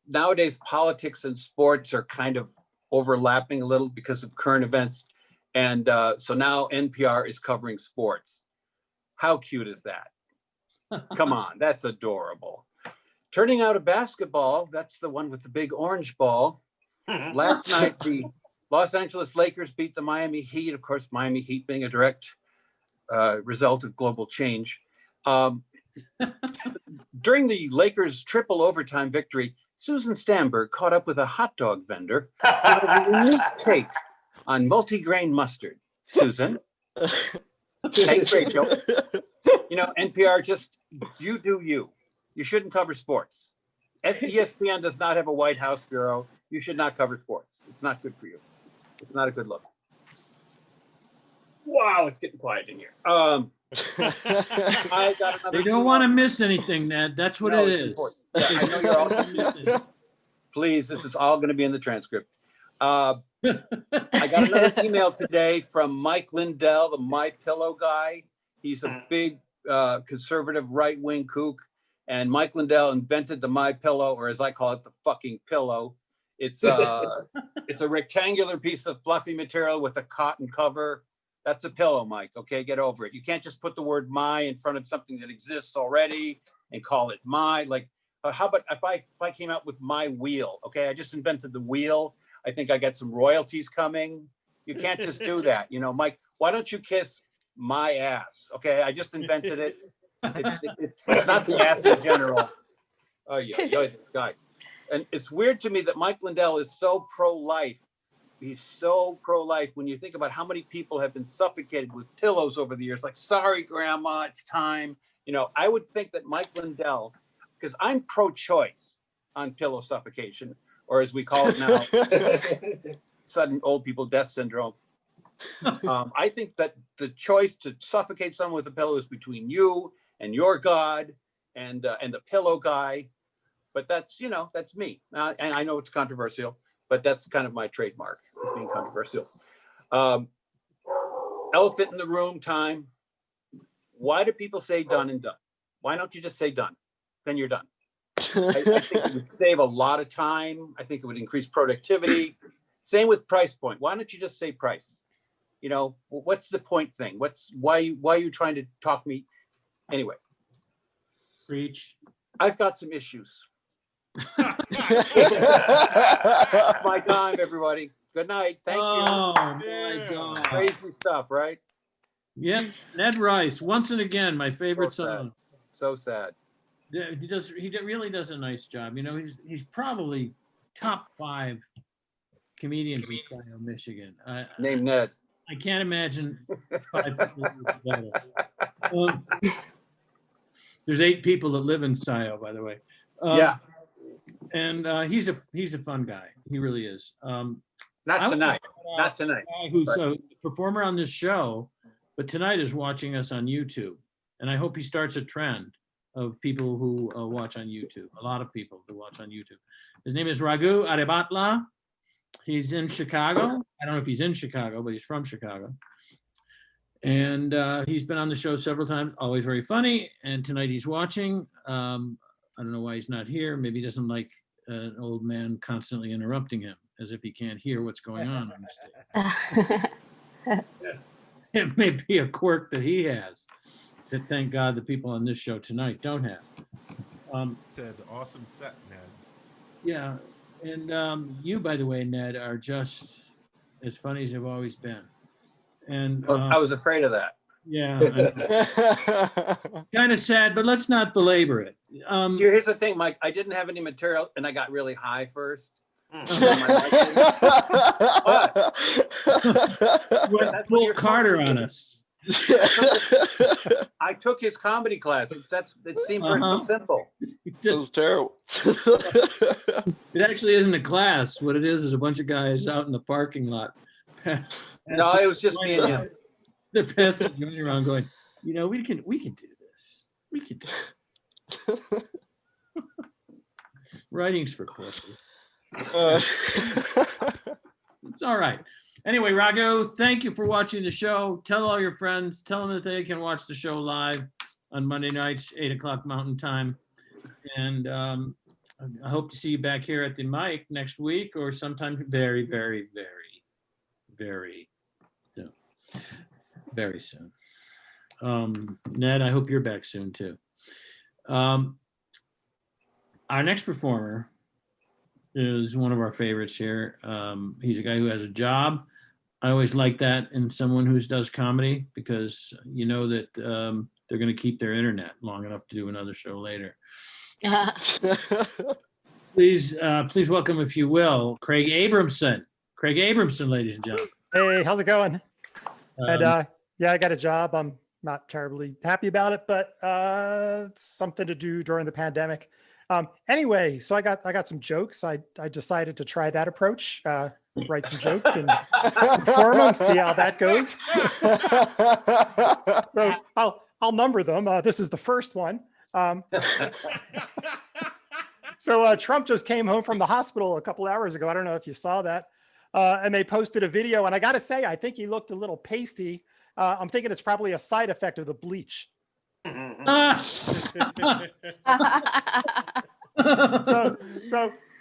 Speaker 3: nowadays politics and sports are kind of overlapping a little because of current events. And so now NPR is covering sports. How cute is that? Come on, that's adorable. Turning out a basketball, that's the one with the big orange ball. Last night, the Los Angeles Lakers beat the Miami Heat. Of course, Miami Heat being a direct result of global change. During the Lakers' triple overtime victory, Susan Stamberg caught up with a hot dog vendor who had a unique take on multigrain mustard. Susan? Thanks, Rachel. You know, NPR, just you do you. You shouldn't cover sports. ESPN does not have a White House bureau. You should not cover sports. It's not good for you. It's not a good look. Wow, it's getting quiet in here. I got another
Speaker 1: They don't want to miss anything, Ned. That's what
Speaker 3: No,
Speaker 1: it
Speaker 3: it's
Speaker 1: is.
Speaker 3: important. Yeah, I know you're all please, this is all going to be in the transcript. I got another email today from Mike Lindell, the My Pillow guy. He's a big conservative right-wing kook. And Mike Lindell invented the My Pillow, or as I call it, the fucking pillow. It's a rectangular piece of fluffy material with a cotton cover. That's a pillow, Mike. Okay, get over it. You can't just put the word my in front of something that exists already and call it my. Like, how about if I came out with my wheel? Okay, I just invented the wheel. I think I got some royalties coming. You can't just do that, you know, Mike. Why don't you kiss my ass? Okay, I just invented it. It's not the ass in general. Oh yeah, this guy. And it's weird to me that Mike Lindell is so pro-life. He's so pro-life when you think about how many people have been suffocated with pillows over the years. Like, sorry, grandma, it's time. You know, I would think that Mike Lindell, because I'm pro-choice on pillow suffocation, or as we call it now, sudden old people death syndrome. I think that the choice to suffocate someone with a pillow is between you and your God and the pillow guy. But that's, you know, that's me. And I know it's controversial, but that's kind of my trademark, is being controversial. Elephant in the room time. Why do people say done and done? Why don't you just say done? Then you're done. I think it would save a lot of time. I think it would increase productivity. Same with price point. Why don't you just say price? You know, what's the point thing? Why are you trying to talk me? Anyway.
Speaker 1: Preach.
Speaker 3: I've got some issues. My time, everybody. Good night. Thank you.
Speaker 1: Oh my God.
Speaker 3: Crazy stuff, right?
Speaker 1: Yep. Ned Rice, once and again, my favorite
Speaker 3: So sad.
Speaker 1: song.
Speaker 3: So sad.
Speaker 1: Yeah, he really does a nice job. You know, he's probably top 5 comedians in Scioto, Michigan.
Speaker 3: Name Ned.
Speaker 1: I can't imagine 5 people together. There's 8 people that live in Scioto, by the way.
Speaker 3: Yeah.
Speaker 1: And he's a fun guy. He really is.
Speaker 3: Not tonight. Not tonight.
Speaker 1: Who's a performer on this show, but tonight is watching us on YouTube. And I hope he starts a trend of people who watch on YouTube. A lot of people who watch on YouTube. His name is Raghu Aribatla. He's in Chicago. I don't know if he's in Chicago, but he's from Chicago. And he's been on the show several times, always very funny. And tonight he's watching. I don't know why he's not here. Maybe he doesn't like an old man constantly interrupting him, as if he can't hear what's going on the stage. It may be a quirk that he has that, thank God, the people on this show tonight don't have.
Speaker 2: Said awesome set, man.
Speaker 1: Yeah, and you, by the way, Ned, are just as funny as you've always been. And
Speaker 3: I was afraid of that.
Speaker 1: Yeah, kind of sad, but let's not belabor it.
Speaker 3: Here's the thing, Mike. I didn't have any material, and I got really high first.
Speaker 1: Went full Carter on us.
Speaker 3: I took his comedy class. It seemed so simple.
Speaker 6: It was terrible.
Speaker 1: It actually isn't a class. What it is a bunch of guys out in the parking lot.
Speaker 3: No, it was just me and him.
Speaker 1: They're passing joint around going, you know, we can do this. We can do it. Writing's for pussies. It's all right. Anyway, Raghu, thank you for watching the show. Tell all your friends, tell them that they can watch the show live on Monday nights, 8:00 Mountain Time. And I hope to see you back here at the mic next week or sometime very, very, very, very soon. Very soon. Ned, I hope you're back soon too. Our next performer is one of our favorites here. He's a guy who has a job. I always like that in someone who does comedy because you know that they're going to keep their internet long enough to do another show later. Please welcome, if you will, Craig Abramson. Craig Abramson, ladies and gentlemen.
Speaker 11: Hey, how's it going? And yeah, I got a job. I'm not terribly happy about it, but it's something to do during the pandemic. Anyway, so I got some jokes. I decided to try that approach. write some jokes and perform them, see how that goes. So I'll number them. This is the first one. So Trump just came home from the hospital a couple hours ago. I don't know if you saw that. And they posted a video. And I got to say, I think he looked a little pasty. I'm thinking it's probably a side effect of the bleach. So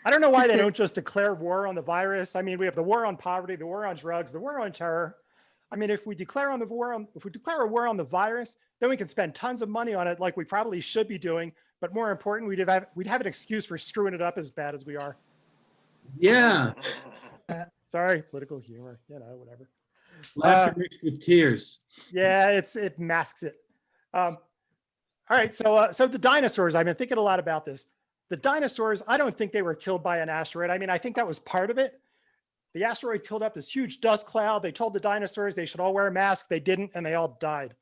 Speaker 11: I don't know why they don't just declare war on the virus. I mean, we have the war on poverty, the war on drugs, the war on terror. I mean, if we declare a war on the virus, then we can spend tons of money on it, like we probably should be doing. But more important, we'd have an excuse for screwing it up as bad as we are.
Speaker 1: Yeah.
Speaker 11: Sorry, political humor, whatever.
Speaker 1: Laughter mixed with tears.
Speaker 11: Yeah, it masks it. All right, so the dinosaurs, I've been thinking a lot about this. The dinosaurs, I don't think they were killed by an asteroid. I mean, I think that was part of it. The asteroid killed up this huge dust cloud. They told the dinosaurs they should all wear masks. They didn't, and they all died.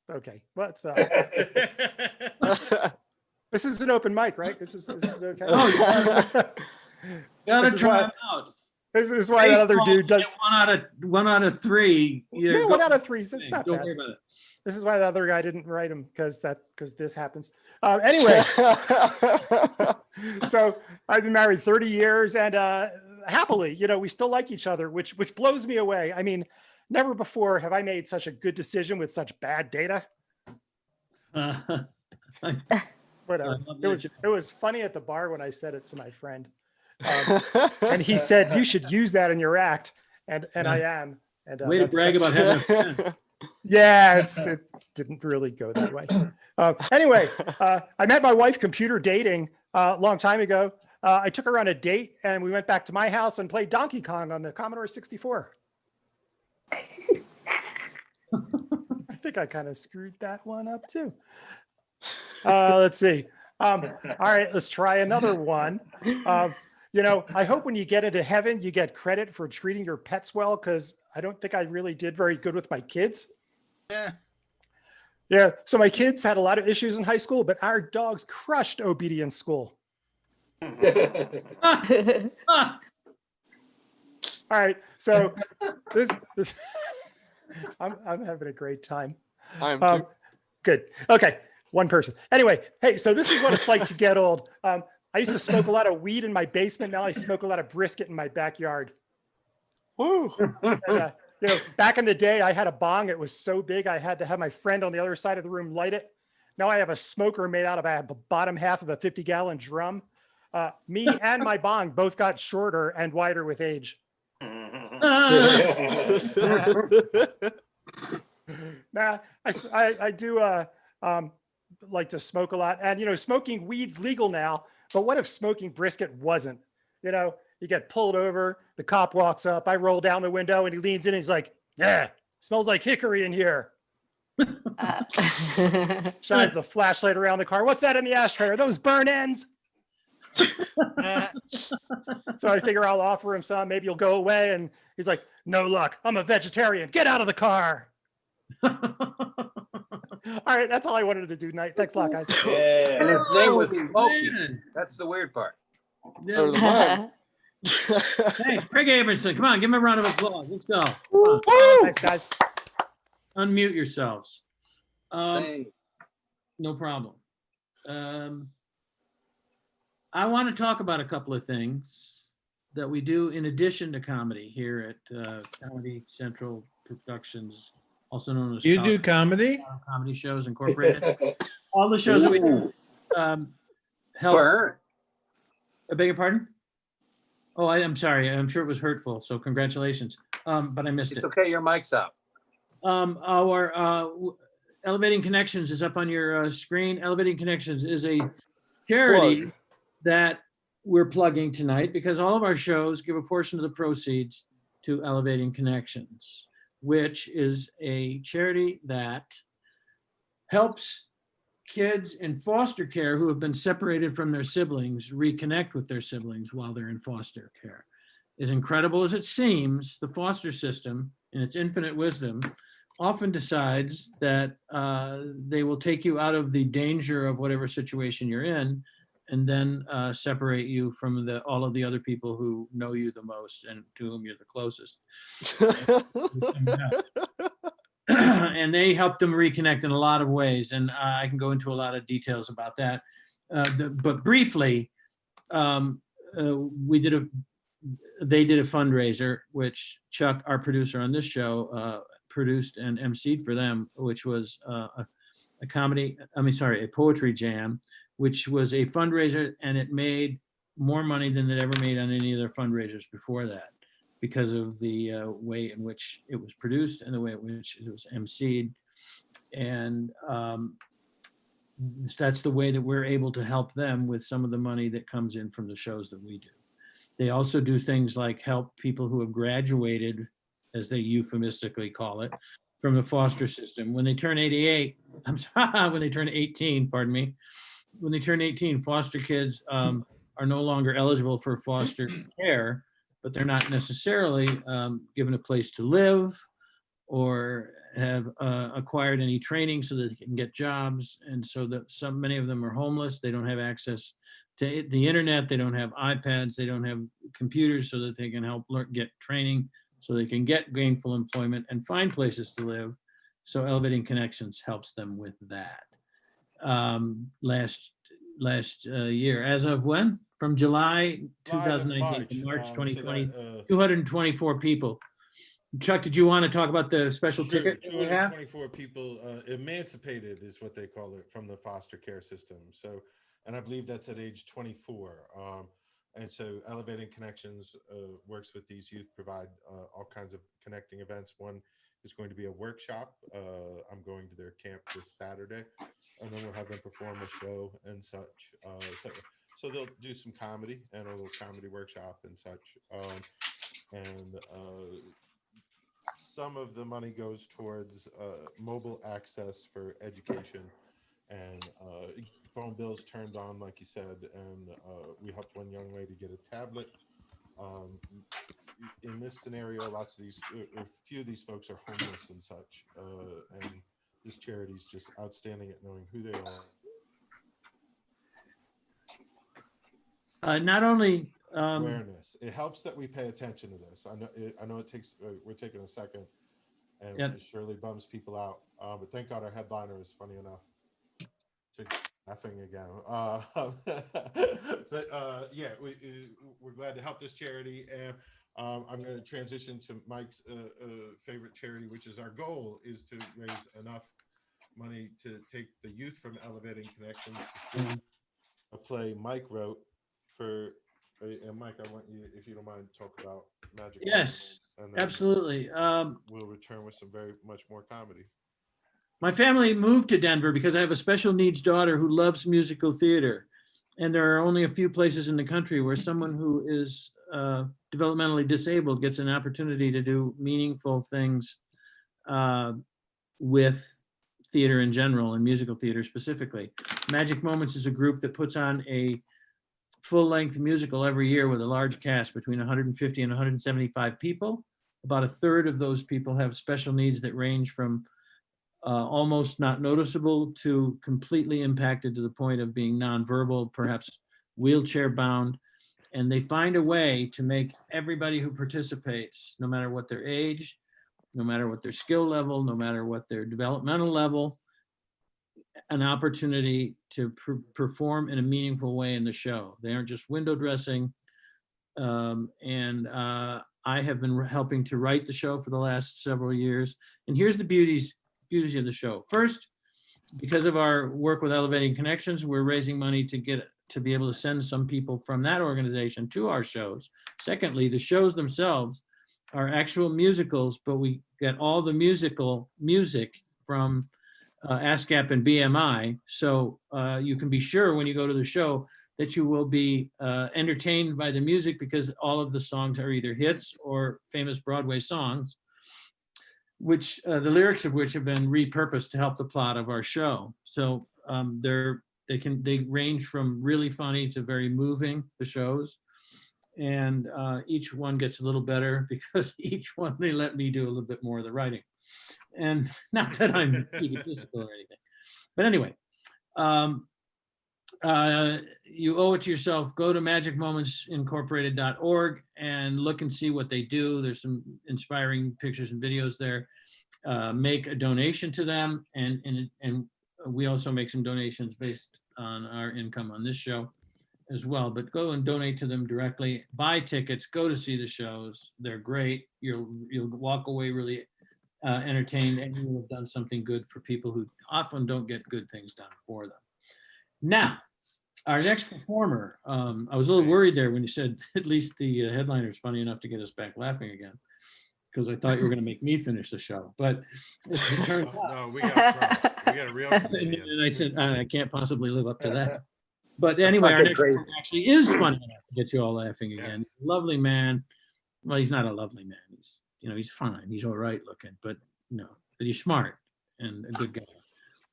Speaker 11: Okay, let's. This is an open mic, right? This is okay.
Speaker 1: Oh, gotta try them out.
Speaker 11: This is why that other dude does.
Speaker 1: One out of three.
Speaker 11: Yeah, 1 out of 3. So it's not
Speaker 1: Don't
Speaker 11: bad.
Speaker 1: worry about it.
Speaker 11: This is why the other guy didn't write him because this happens. Anyway, so I've been married 30 years and happily, we still like each other, which blows me away. I mean, never before have I made such a good decision with such bad data. Whatever. It was funny at the bar when I said it to my friend, and he said you should use that in your act, and I am. And
Speaker 1: way to brag about having.
Speaker 11: Yeah, it didn't really go that way. Anyway, I met my wife computer dating a long time ago. I took her on a date and we went back to my house and played Donkey Kong on the Commodore 64. I think I kind of screwed that one up too. Let's see. All right, let's try another one. I hope when you get into heaven, you get credit for treating your pets well, because I don't think I really did very good with my kids. Yeah. So my kids had a lot of issues in high school, but our dogs crushed obedience school. All right. So this I'm having a great time.
Speaker 6: I'm too.
Speaker 11: Good. Okay. One person. Anyway, hey, so this is what it's like to get old. I used to smoke a lot of weed in my basement. Now I smoke a lot of brisket in my backyard.
Speaker 6: Woo.
Speaker 11: And, back in the day, I had a bong. It was so big, I had to have my friend on the other side of the room light it. Now I have a smoker made out of the bottom half of a 50-gallon drum. Me and my bong both got shorter and wider with age. Nah, I do like to smoke a lot. And, smoking weed's legal now. But what if smoking brisket wasn't? You get pulled over, the cop walks up, I roll down the window and he leans in and he's like, yeah, smells like hickory in here. Shines the flashlight around the car. What's that in the ashtray? Are those burn ends? So I figure I'll offer him some, maybe he'll go away. And he's like, no luck, I'm a vegetarian, get out of the car. All right, that's all I wanted to do tonight. Thanks a lot, guys.
Speaker 4: Yeah.
Speaker 3: And his name was
Speaker 1: Oh,
Speaker 3: Smokey.
Speaker 1: man.
Speaker 3: That's the weird part.
Speaker 1: Yeah. Thanks, Craig Abramson. Come on, give him a round of applause. Let's go.
Speaker 11: Thanks, guys.
Speaker 1: Unmute yourselves.
Speaker 3: Thanks.
Speaker 1: No problem. I want to talk about a couple of things that we do in addition to comedy here at Comedy Central Productions, also known as
Speaker 5: You do comedy?
Speaker 1: Comedy Shows Incorporated. All the shows that we do help.
Speaker 3: Burn.
Speaker 1: I beg your pardon? Oh, I'm sorry. I'm sure it was hurtful. So congratulations. But I missed it.
Speaker 3: It's okay, your mic's up.
Speaker 1: Our Elevating Connections is up on your screen. Elevating Connections is a charity that we're plugging tonight because all of our shows give a portion of the proceeds to Elevating Connections, which is a charity that helps kids in foster care who have been separated from their siblings reconnect with their siblings while they're in foster care. As incredible as it seems, the foster system, in its infinite wisdom, often decides that they will take you out of the danger of whatever situation you're in and then separate you from all of the other people who know you the most and to whom you're the closest. And they helped them reconnect in a lot of ways, and I can go into a lot of details about that. But briefly, they did a fundraiser, which Chuck, our producer on this show, produced and emceed for them, which was a poetry jam, which was a fundraiser, and it made more money than it ever made on any of their fundraisers before that, because of the way in which it was produced and the way in which it was emceed. And that's the way that we're able to help them with some of the money that comes in from the shows that we do. They also do things like help people who have graduated, as they euphemistically call it, from the foster system. When they turn 88, when they turn 18, pardon me, when they turn 18, foster kids are no longer eligible for foster care, but they're not necessarily given a place to live or have acquired any training so that they can get jobs. And so that many of them are homeless. They don't have access to the internet. They don't have iPads. They don't have computers so that they can help get training so they can get gainful employment and find places to live. So Elevating Connections helps them with that. Last year, as of when? From July 2019 to March 2020, 224 people. Chuck, did you want to talk about the special ticket that we have?
Speaker 2: 224 people emancipated is what they call it from the foster care system. So, and I believe that's at age 24. And so Elevating Connections works with these youth, provide all kinds of connecting events. One is going to be a workshop. I'm going to their camp this Saturday, and then we'll have them perform a show and such. So they'll do some comedy and a little comedy workshop and such. Some of the money goes towards mobile access for education and phone bills turned on, like you said, and we helped one young lady get a tablet. In this scenario, a few of these folks are homeless and such, and this charity is just outstanding at knowing who they are.
Speaker 1: Not only
Speaker 2: awareness. It helps that we pay attention to this. I know it takes. We're taking a second, and it surely bums people out. But thank God our headliner is funny enough to laughing again. But yeah, we're glad to help this charity, and I'm going to transition to Mike's favorite charity, which is our goal is to raise enough money to take the youth from Elevating Connections to see a play Mike wrote for. And Mike, I want you, if you don't mind, talk about Magic.
Speaker 1: Yes, absolutely.
Speaker 2: We'll return with some very much more comedy.
Speaker 1: My family moved to Denver because I have a special needs daughter who loves musical theater. And there are only a few places in the country where someone who is developmentally disabled gets an opportunity to do meaningful things with theater in general and musical theater specifically. Magic Moments is a group that puts on a full-length musical every year with a large cast between 150 and 175 people. About a third of those people have special needs that range from almost not noticeable to completely impacted to the point of being nonverbal, perhaps wheelchair bound. And they find a way to make everybody who participates, no matter what their age, no matter what their skill level, no matter what their developmental level, an opportunity to perform in a meaningful way in the show. They aren't just window dressing. I have been helping to write the show for the last several years. And here's the beauty of the show. First, because of our work with Elevating Connections, we're raising money to be able to send some people from that organization to our shows. Secondly, the shows themselves are actual musicals, but we get all the music from ASCAP and BMI. So you can be sure when you go to the show that you will be entertained by the music, because all of the songs are either hits or famous Broadway songs, which the lyrics of which have been repurposed to help the plot of our show. So they range from really funny to very moving, the shows. And each one gets a little better because each one they let me do a little bit more of the writing. And not that I'm egotistical or anything, but anyway, you owe it to yourself. Go to magicmomentsincorporated.org and look and see what they do. There's some inspiring pictures and videos there. Make a donation to them, and we also make some donations based on our income on this show as well. But go and donate to them directly. Buy tickets. Go to see the shows. They're great. You'll walk away really entertained, and you will have done something good for people who often don't get good things done for them. Now, our next performer, I was a little worried there when you said at least the headliner is funny enough to get us back laughing again, because I thought you were going to make me finish the show. But it turns out,
Speaker 2: No, we got a real comedian.
Speaker 1: and I said, I can't possibly live up to that. But anyway, our next performer actually is funny enough to get you all laughing again.
Speaker 2: Yes.
Speaker 1: Lovely man. Well, he's not a lovely man. He's fine. He's all right looking, but but he's smart and a good guy.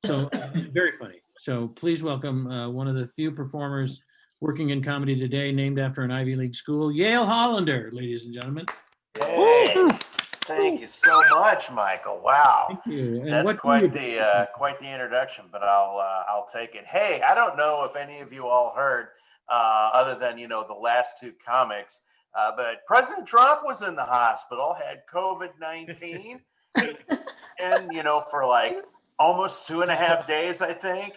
Speaker 1: So very funny. So please welcome one of the few performers working in comedy today, named after an Ivy League school, Yale Hollander, ladies and gentlemen.
Speaker 12: Hey, thank you so much, Michael. Wow,
Speaker 1: Thank you. And
Speaker 12: that's
Speaker 1: what do
Speaker 12: quite
Speaker 1: you
Speaker 12: the introduction. But I'll take it. Hey, I don't know if any of you all heard, other than the last two comics, but President Trump was in the hospital, had COVID-19, and for like almost 2.5 days, I think.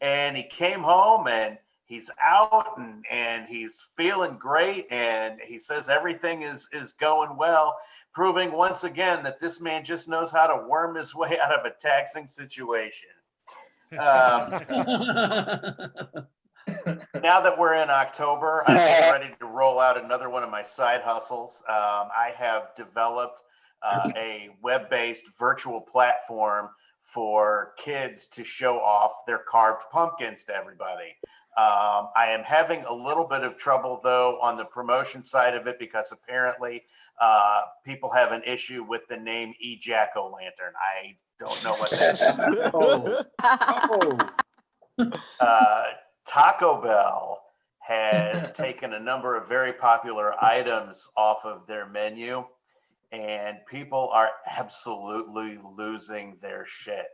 Speaker 12: And he came home and he's out and he's feeling great. And he says everything is going well, proving once again that this man just knows how to worm his way out of a taxing situation. Now that we're in October, I'm getting ready to roll out another one of my side hustles. I have developed a web-based virtual platform for kids to show off their carved pumpkins to everybody. I am having a little bit of trouble, though, on the promotion side of it, because apparently people have an issue with the name E-Jack-O-Lantern. I don't know what that is. Taco Bell has taken a number of very popular items off of their menu, and people are absolutely losing their shit,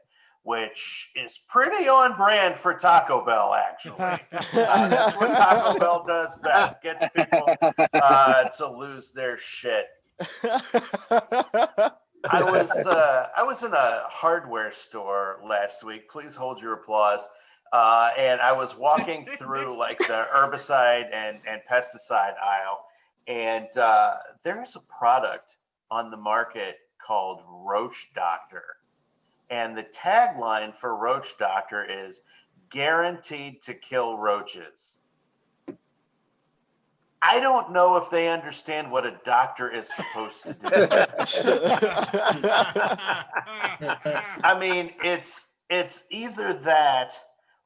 Speaker 12: which is pretty on brand for Taco Bell, actually. That's what Taco Bell does best, gets people to lose their shit. I was in a hardware store last week. Please hold your applause. And I was walking through like the herbicide and pesticide aisle, and there's a product on the market called Roach Doctor. And the tagline for Roach Doctor is guaranteed to kill roaches. I don't know if they understand what a doctor is supposed to do. I mean, it's either that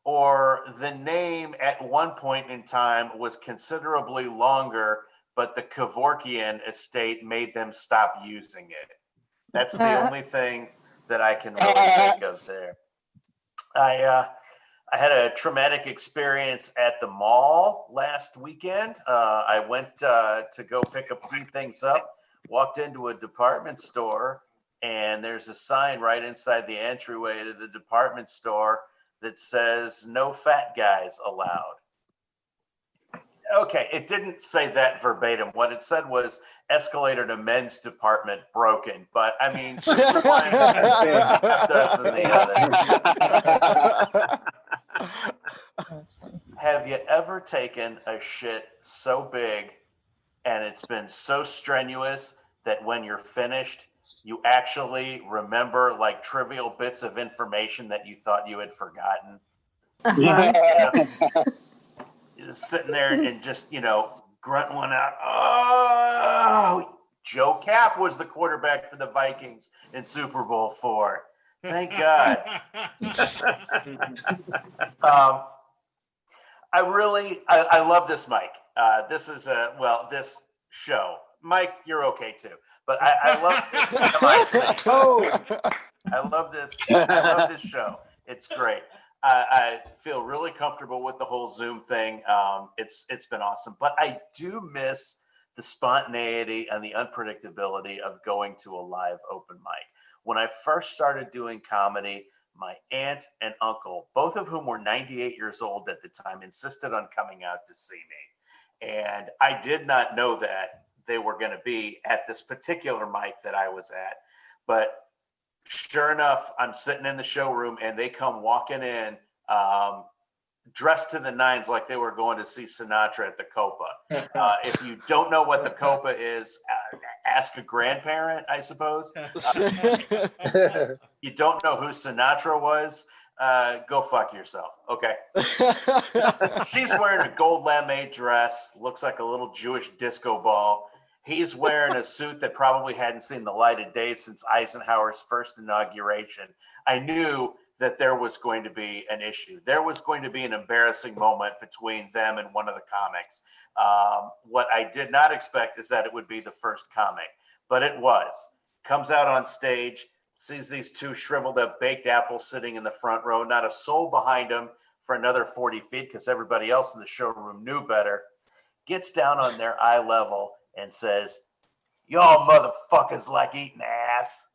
Speaker 12: or the name at one point in time was considerably longer, but the Kevorkian estate made them stop using it. That's the only thing that I can really think of there. I had a traumatic experience at the mall last weekend. I went to go pick a few things up, walked into a department store, and there's a sign right inside the entryway to the department store that says no fat guys allowed. Okay, it didn't say that verbatim. What it said was escalator to men's department broken. But I mean, one half dozen the other. Have you ever taken a shit so big and it's been so strenuous that when you're finished, you actually remember like trivial bits of information that you thought you had forgotten? Just sitting there and just, grunt one out. Oh, Joe Cap was the quarterback for the Vikings in Super Bowl IV. Thank God. I love this mic. This is this show. Mike, you're okay too. But I love this. I love this show. It's great. I feel really comfortable with the whole Zoom thing. It's been awesome, but I do miss the spontaneity and the unpredictability of going to a live open mic. When I first started doing comedy, my aunt and uncle, both of whom were 98 years old at the time, insisted on coming out to see me. And I did not know that they were going to be at this particular mic that I was at. But sure enough, I'm sitting in the showroom and they come walking in, dressed to the nines like they were going to see Sinatra at the Copa. If you don't know what the Copa is, ask a grandparent, I suppose. You don't know who Sinatra was, go fuck yourself. Okay. She's wearing a gold lame dress, looks like a little Jewish disco ball. He's wearing a suit that probably hadn't seen the light of day since Eisenhower's first inauguration. I knew that there was going to be an issue. There was going to be an embarrassing moment between them and one of the comics. What I did not expect is that it would be the first comic, but it was. Comes out on stage, sees these two shriveled up baked apples sitting in the front row, not a soul behind him for another 40 feet because everybody else in the showroom knew better, gets down on their eye level and says, "Y'all motherfuckers like eating ass."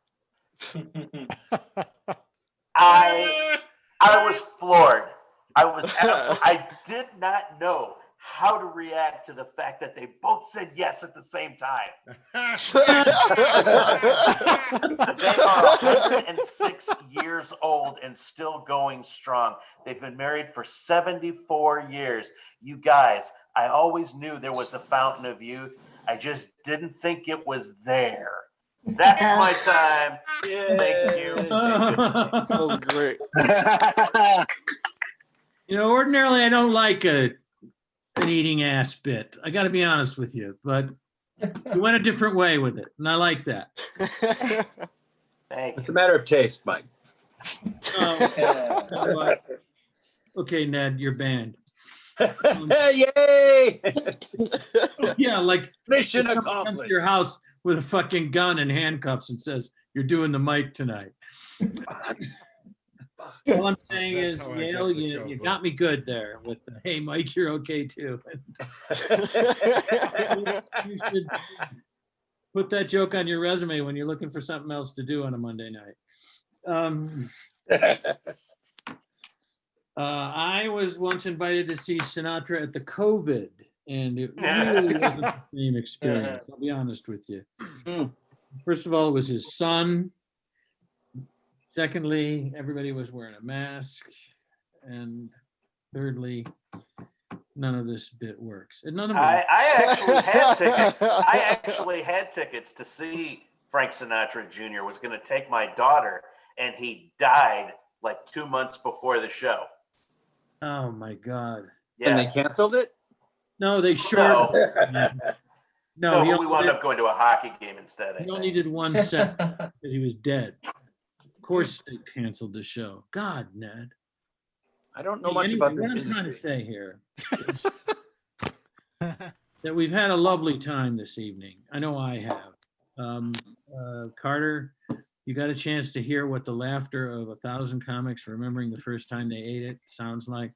Speaker 12: I was floored. I did not know how to react to the fact that they both said yes at the same time. They are 106 years old and still going strong. They've been married for 74 years. You guys, I always knew there was a fountain of youth. I just didn't think it was there. That's my time. Thank you.
Speaker 6: That was great.
Speaker 1: You know, ordinarily I don't like an eating ass bit. I got to be honest with you, but you went a different way with it, and I like that.
Speaker 12: Thank
Speaker 3: It's
Speaker 12: you.
Speaker 3: a matter of taste, Mike.
Speaker 1: Okay, Ned, you're banned.
Speaker 3: Yay!
Speaker 1: Yeah, like
Speaker 3: Mission
Speaker 1: someone comes to
Speaker 3: accomplished.
Speaker 1: your house with a fucking gun and handcuffs and says, "You're doing the mic tonight." All I'm saying
Speaker 2: That's
Speaker 1: is,
Speaker 2: how I
Speaker 1: Yale,
Speaker 2: get the
Speaker 1: you
Speaker 2: show
Speaker 1: got me good there with the, "Hey, Mike, you're okay too." You should put that joke on your resume when you're looking for something else to do on a Monday night. I was once invited to see Sinatra at the COVID, and it really wasn't the same experience. I'll be honest with you. First of all, it was his son. Secondly, everybody was wearing a mask. And thirdly, none of this bit works. And none of it.
Speaker 12: I actually had tickets. I actually had tickets to see Frank Sinatra Jr. Was going to take my daughter, and he died like 2 months before the show.
Speaker 1: Oh my God.
Speaker 3: And they
Speaker 12: Yeah.
Speaker 3: canceled it?
Speaker 1: No, they shortened. No,
Speaker 12: No, but we wound up going to a hockey game instead. I
Speaker 1: he
Speaker 12: think.
Speaker 1: only did one set because he was dead. Of course, they canceled the show. God, Ned.
Speaker 3: I don't know much about this
Speaker 1: What I'm trying to
Speaker 3: industry.
Speaker 1: say here is that we've had a lovely time this evening. I know I have. Carter, you got a chance to hear what the laughter of 1,000 comics remembering the first time they ate it sounds like.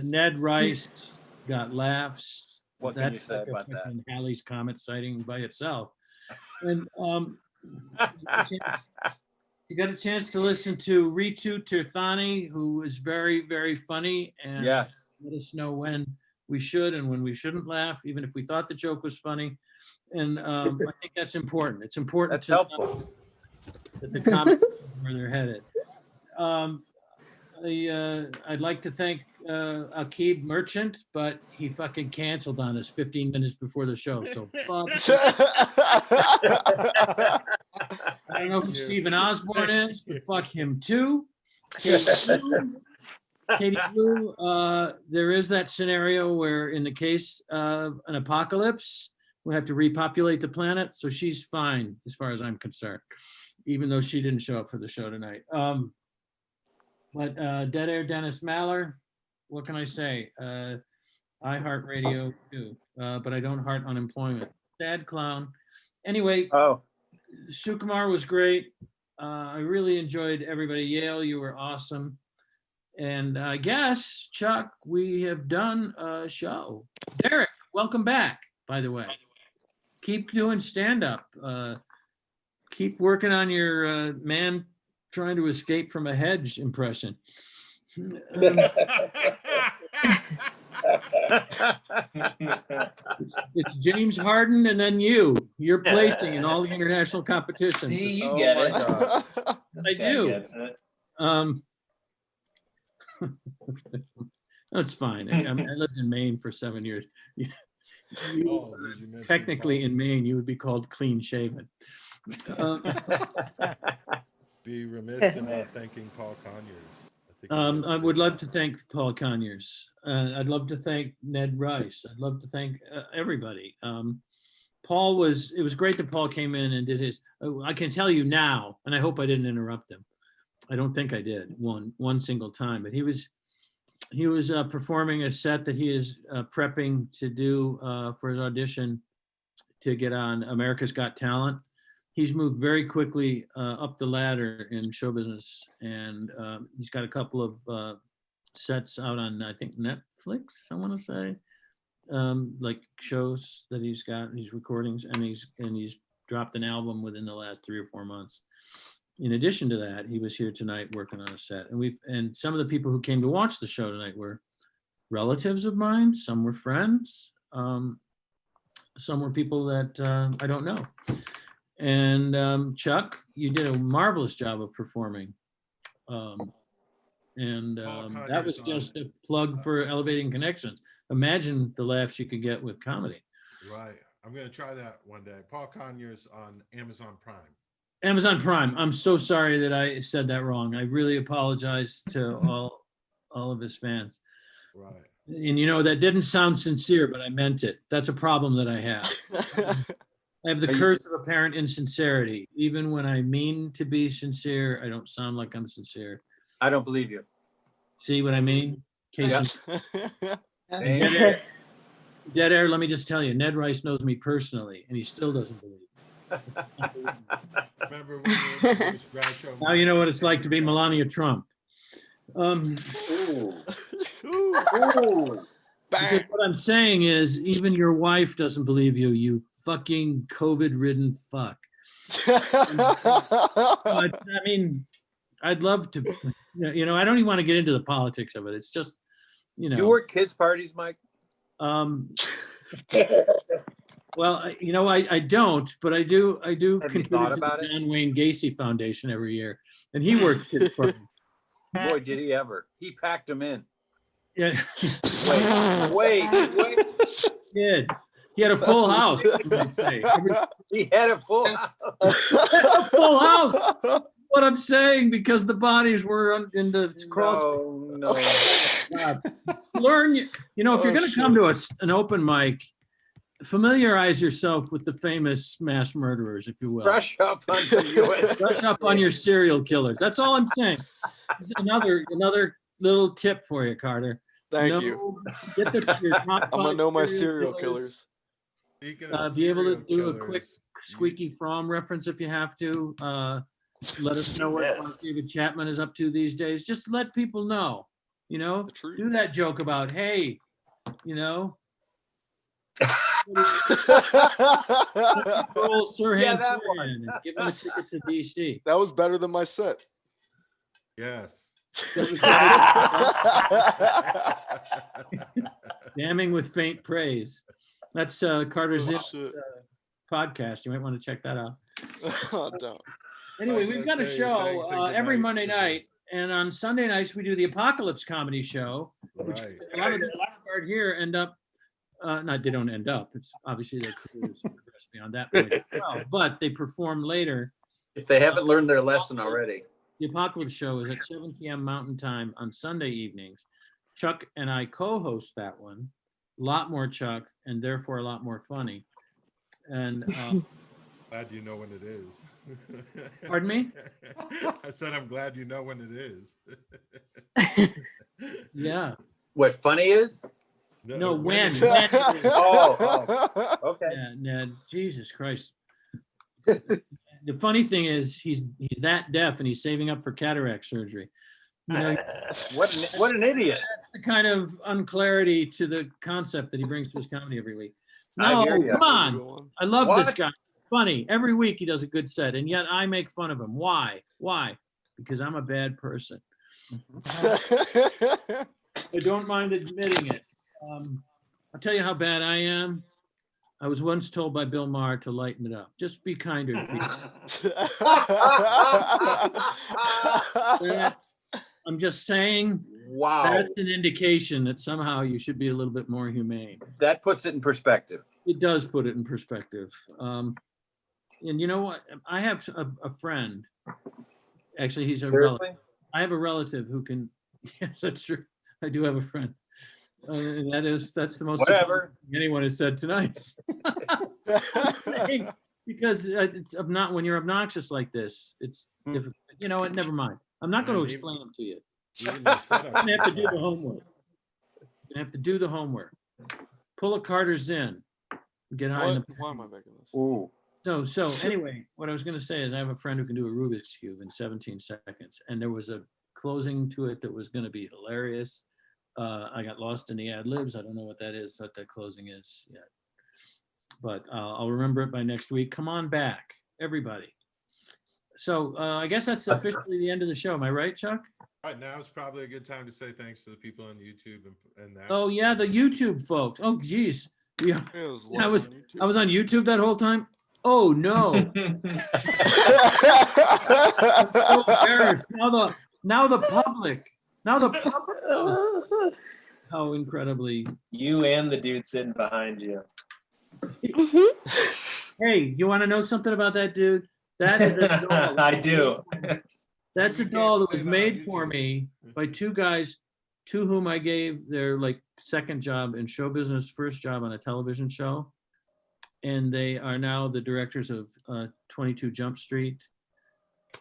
Speaker 1: Ned Rice got laughs.
Speaker 3: What can you
Speaker 1: That's
Speaker 3: say
Speaker 1: like a
Speaker 3: about that?
Speaker 1: fucking Halley's Comet sighting by itself. And you got a chance to listen to Ritu Tirhani, who is very, very funny, and
Speaker 3: Yes.
Speaker 1: let us know when we should and when we shouldn't laugh, even if we thought the joke was funny. And I think that's important. It's important
Speaker 3: That's
Speaker 1: to
Speaker 3: helpful.
Speaker 1: that the comics know where they're headed. I'd like to thank Akib Merchant, but he fucking canceled on us 15 minutes before the show. So fuck. I don't know who Stephen Osborne is, but fuck him too. Katie Blue, there is that scenario where in the case of an apocalypse, we have to repopulate the planet. So she's fine as far as I'm concerned, even though she didn't show up for the show tonight. But Dead Air Dennis Maller, what can I say? I heart radio too, but I don't heart unemployment. Sad clown. Anyway, Sukumar was great. I really enjoyed everybody. Yale, you were awesome. And I guess, Chuck, we have done a show. Derek, welcome back, by the way. Keep doing stand-up. keep working on your man trying to escape from a hedge impression. It's James Harden and then you're placing in all the international competitions.
Speaker 4: See, you
Speaker 3: Oh
Speaker 4: get
Speaker 3: my
Speaker 4: it.
Speaker 3: God.
Speaker 4: This
Speaker 1: I
Speaker 4: guy
Speaker 1: do.
Speaker 4: gets it.
Speaker 1: That's fine. I lived in Maine for 7 years.
Speaker 2: Oh, did you mention
Speaker 1: Technically
Speaker 2: Paul?
Speaker 1: in Maine, you would be called clean shaven.
Speaker 2: Be remiss in not thanking Paul Conyers. think he did a
Speaker 1: I would
Speaker 2: good
Speaker 1: love
Speaker 2: job.
Speaker 1: to thank Paul Conyers. I'd love to thank Ned Rice. I'd love to thank everybody. It was great that Paul came in and did his, I can tell you now, and I hope I didn't interrupt him. I don't think I did one single time, but he was performing a set that he is prepping to do for his audition to get on America's Got Talent. He's moved very quickly up the ladder in show business, and he's got a couple of sets out on, I think, Netflix, I want to say, like shows that he's got, these recordings, and he's dropped an album within the last 3 or 4 months. In addition to that, he was here tonight working on a set, and some of the people who came to watch the show tonight were relatives of mine. Some were friends. Some were people that I don't know. And Chuck, you did a marvelous job of performing. That was just a plug for Elevating Connections. Imagine the laughs you could get with comedy.
Speaker 2: Right. I'm going to try that one day. Paul Conyers on Amazon Prime.
Speaker 1: Amazon Prime. I'm so sorry that I said that wrong. I really apologize to all of his fans.
Speaker 2: Right.
Speaker 1: And that didn't sound sincere, but I meant it. That's a problem that I have. I have the curse of apparent insincerity. Even when I mean to be sincere, I don't sound like I'm sincere.
Speaker 3: I don't believe you.
Speaker 1: See what I mean? Dead air, let me just tell you, Ned Rice knows me personally, and he still doesn't believe.
Speaker 2: Remember when you introduced Groucho
Speaker 1: Now you know what it's like to be Melania Trump. Because what I'm saying is, even your wife doesn't believe you, you fucking COVID-ridden fuck. I mean, I'd love to, I don't even want to get into the politics of it. It's just,
Speaker 3: You work kids' parties, Mike?
Speaker 1: Well, I don't, but I do contribute to
Speaker 3: about
Speaker 1: the
Speaker 3: it?
Speaker 1: John Wayne Gacy Foundation every year, and he works kids' parties.
Speaker 3: Boy, did he ever. He packed them in.
Speaker 1: Yeah.
Speaker 3: Wait.
Speaker 1: He had a full house, you might say.
Speaker 3: He had a full house.
Speaker 1: A full house. What I'm saying, because the bodies were in the cross.
Speaker 3: No.
Speaker 1: God. Learn, if you're going to come to an open mic, familiarize yourself with the famous mass murderers, if you will.
Speaker 3: Brush up
Speaker 1: on your serial killers. That's all I'm saying. Another little tip for you, Carter.
Speaker 6: Thank you.
Speaker 1: Get your top
Speaker 6: I'm gonna
Speaker 1: 5
Speaker 6: know my serial killers.
Speaker 1: Be able to do a quick Squeaky Fromm reference if you have to. Let us know what David Chapman is up to these days. Just let people know. Do that joke about, hey, roll Sirhan Sirhan and give him a ticket to DC.
Speaker 6: That was better than my set.
Speaker 2: Yes.
Speaker 1: Damning with faint praise. That's Carter Zinn podcast. You might want to check that out.
Speaker 6: Oh, don't.
Speaker 1: Anyway, we've got a show every Monday night, and on Sunday nights we do the Apocalypse Comedy Show, which a lot of the start here end up. They don't end up. It's obviously they progress beyond that point as well, but they perform later.
Speaker 3: If they haven't learned their lesson already.
Speaker 1: The Apocalypse Show is at 7 p.m. Mountain Time on Sunday evenings. Chuck and I co-host that one. A lot more Chuck, and therefore a lot more funny. And
Speaker 2: glad you know when it is.
Speaker 1: Pardon me?
Speaker 2: I said I'm glad you know when it is.
Speaker 1: Yeah.
Speaker 3: What funny is?
Speaker 1: No, when.
Speaker 3: Oh, okay.
Speaker 1: Yeah, Ned, Jesus Christ. The funny thing is, he's that deaf, and he's saving up for cataract surgery.
Speaker 3: What an idiot!
Speaker 1: That's the kind of unclarity to the concept that he brings to his comedy every week.
Speaker 3: I
Speaker 1: No,
Speaker 3: hear ya.
Speaker 1: come on! I love this guy. funny. Every week he does a good set, and yet I make fun of him. Why? Why? Because I'm a bad person. I don't mind admitting it. I'll tell you how bad I am. I was once told by Bill Maher to lighten it up. Just be kinder to people. I'm just saying,
Speaker 3: Wow.
Speaker 1: that's an indication that somehow you should be a little bit more humane.
Speaker 3: That puts it in perspective.
Speaker 1: It does put it in perspective. And you know what? I have a friend. Actually, he's a relative.
Speaker 3: Seriously?
Speaker 1: I have a relative who can. Yes, that's true. I do have a friend. And that's the most
Speaker 3: Whatever
Speaker 1: anyone has said tonight. Because it's not when you're obnoxious like this. It's difficult. You know what? Never mind. I'm not going to explain them to you. You're going to have to do the homework. You're going to have to do the homework. Pull a Carter Zinn. Get high.
Speaker 6: Why am I making this?
Speaker 3: Ooh.
Speaker 1: So anyway, what I was going to say is I have a friend who can do a Rubik's Cube in 17 seconds. And there was a closing to it that was going to be hilarious. I got lost in the ad libs. I don't know what that is, what that closing is yet. But I'll remember it by next week. Come on back, everybody. So I guess that's officially the end of the show. Am I right, Chuck?
Speaker 2: All right, now is probably a good time to say thanks to the people on YouTube and that.
Speaker 1: Oh yeah, the YouTube folks. Oh geez, yeah. I was on YouTube that whole time. Oh no. So embarrassed. Now the public. How incredibly.
Speaker 4: You and the dude sitting behind you.
Speaker 1: Hey, you want to know something about that dude? That is a doll.
Speaker 4: I do.
Speaker 1: That's a doll that was made for me by two guys to whom I gave their like second job in show business, first job on a television show. And they are now the directors of 22 Jump Street,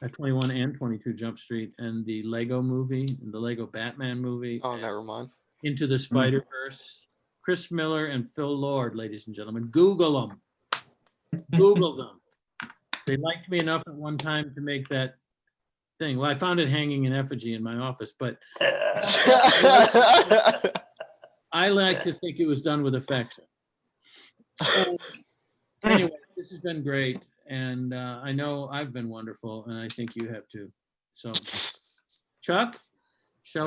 Speaker 1: 21 and 22 Jump Street, and the Lego movie, and the Lego Batman movie.
Speaker 6: Oh, never mind.
Speaker 1: Into the Spider-Verse. Chris Miller and Phil Lord, ladies and gentlemen. Google them. Google them. They liked me enough at one time to make that thing. Well, I found it hanging in effigy in my office, but I like to think it was done with affection. So, anyway, this has been great, and I know I've been wonderful, and I think you have too. So, Chuck,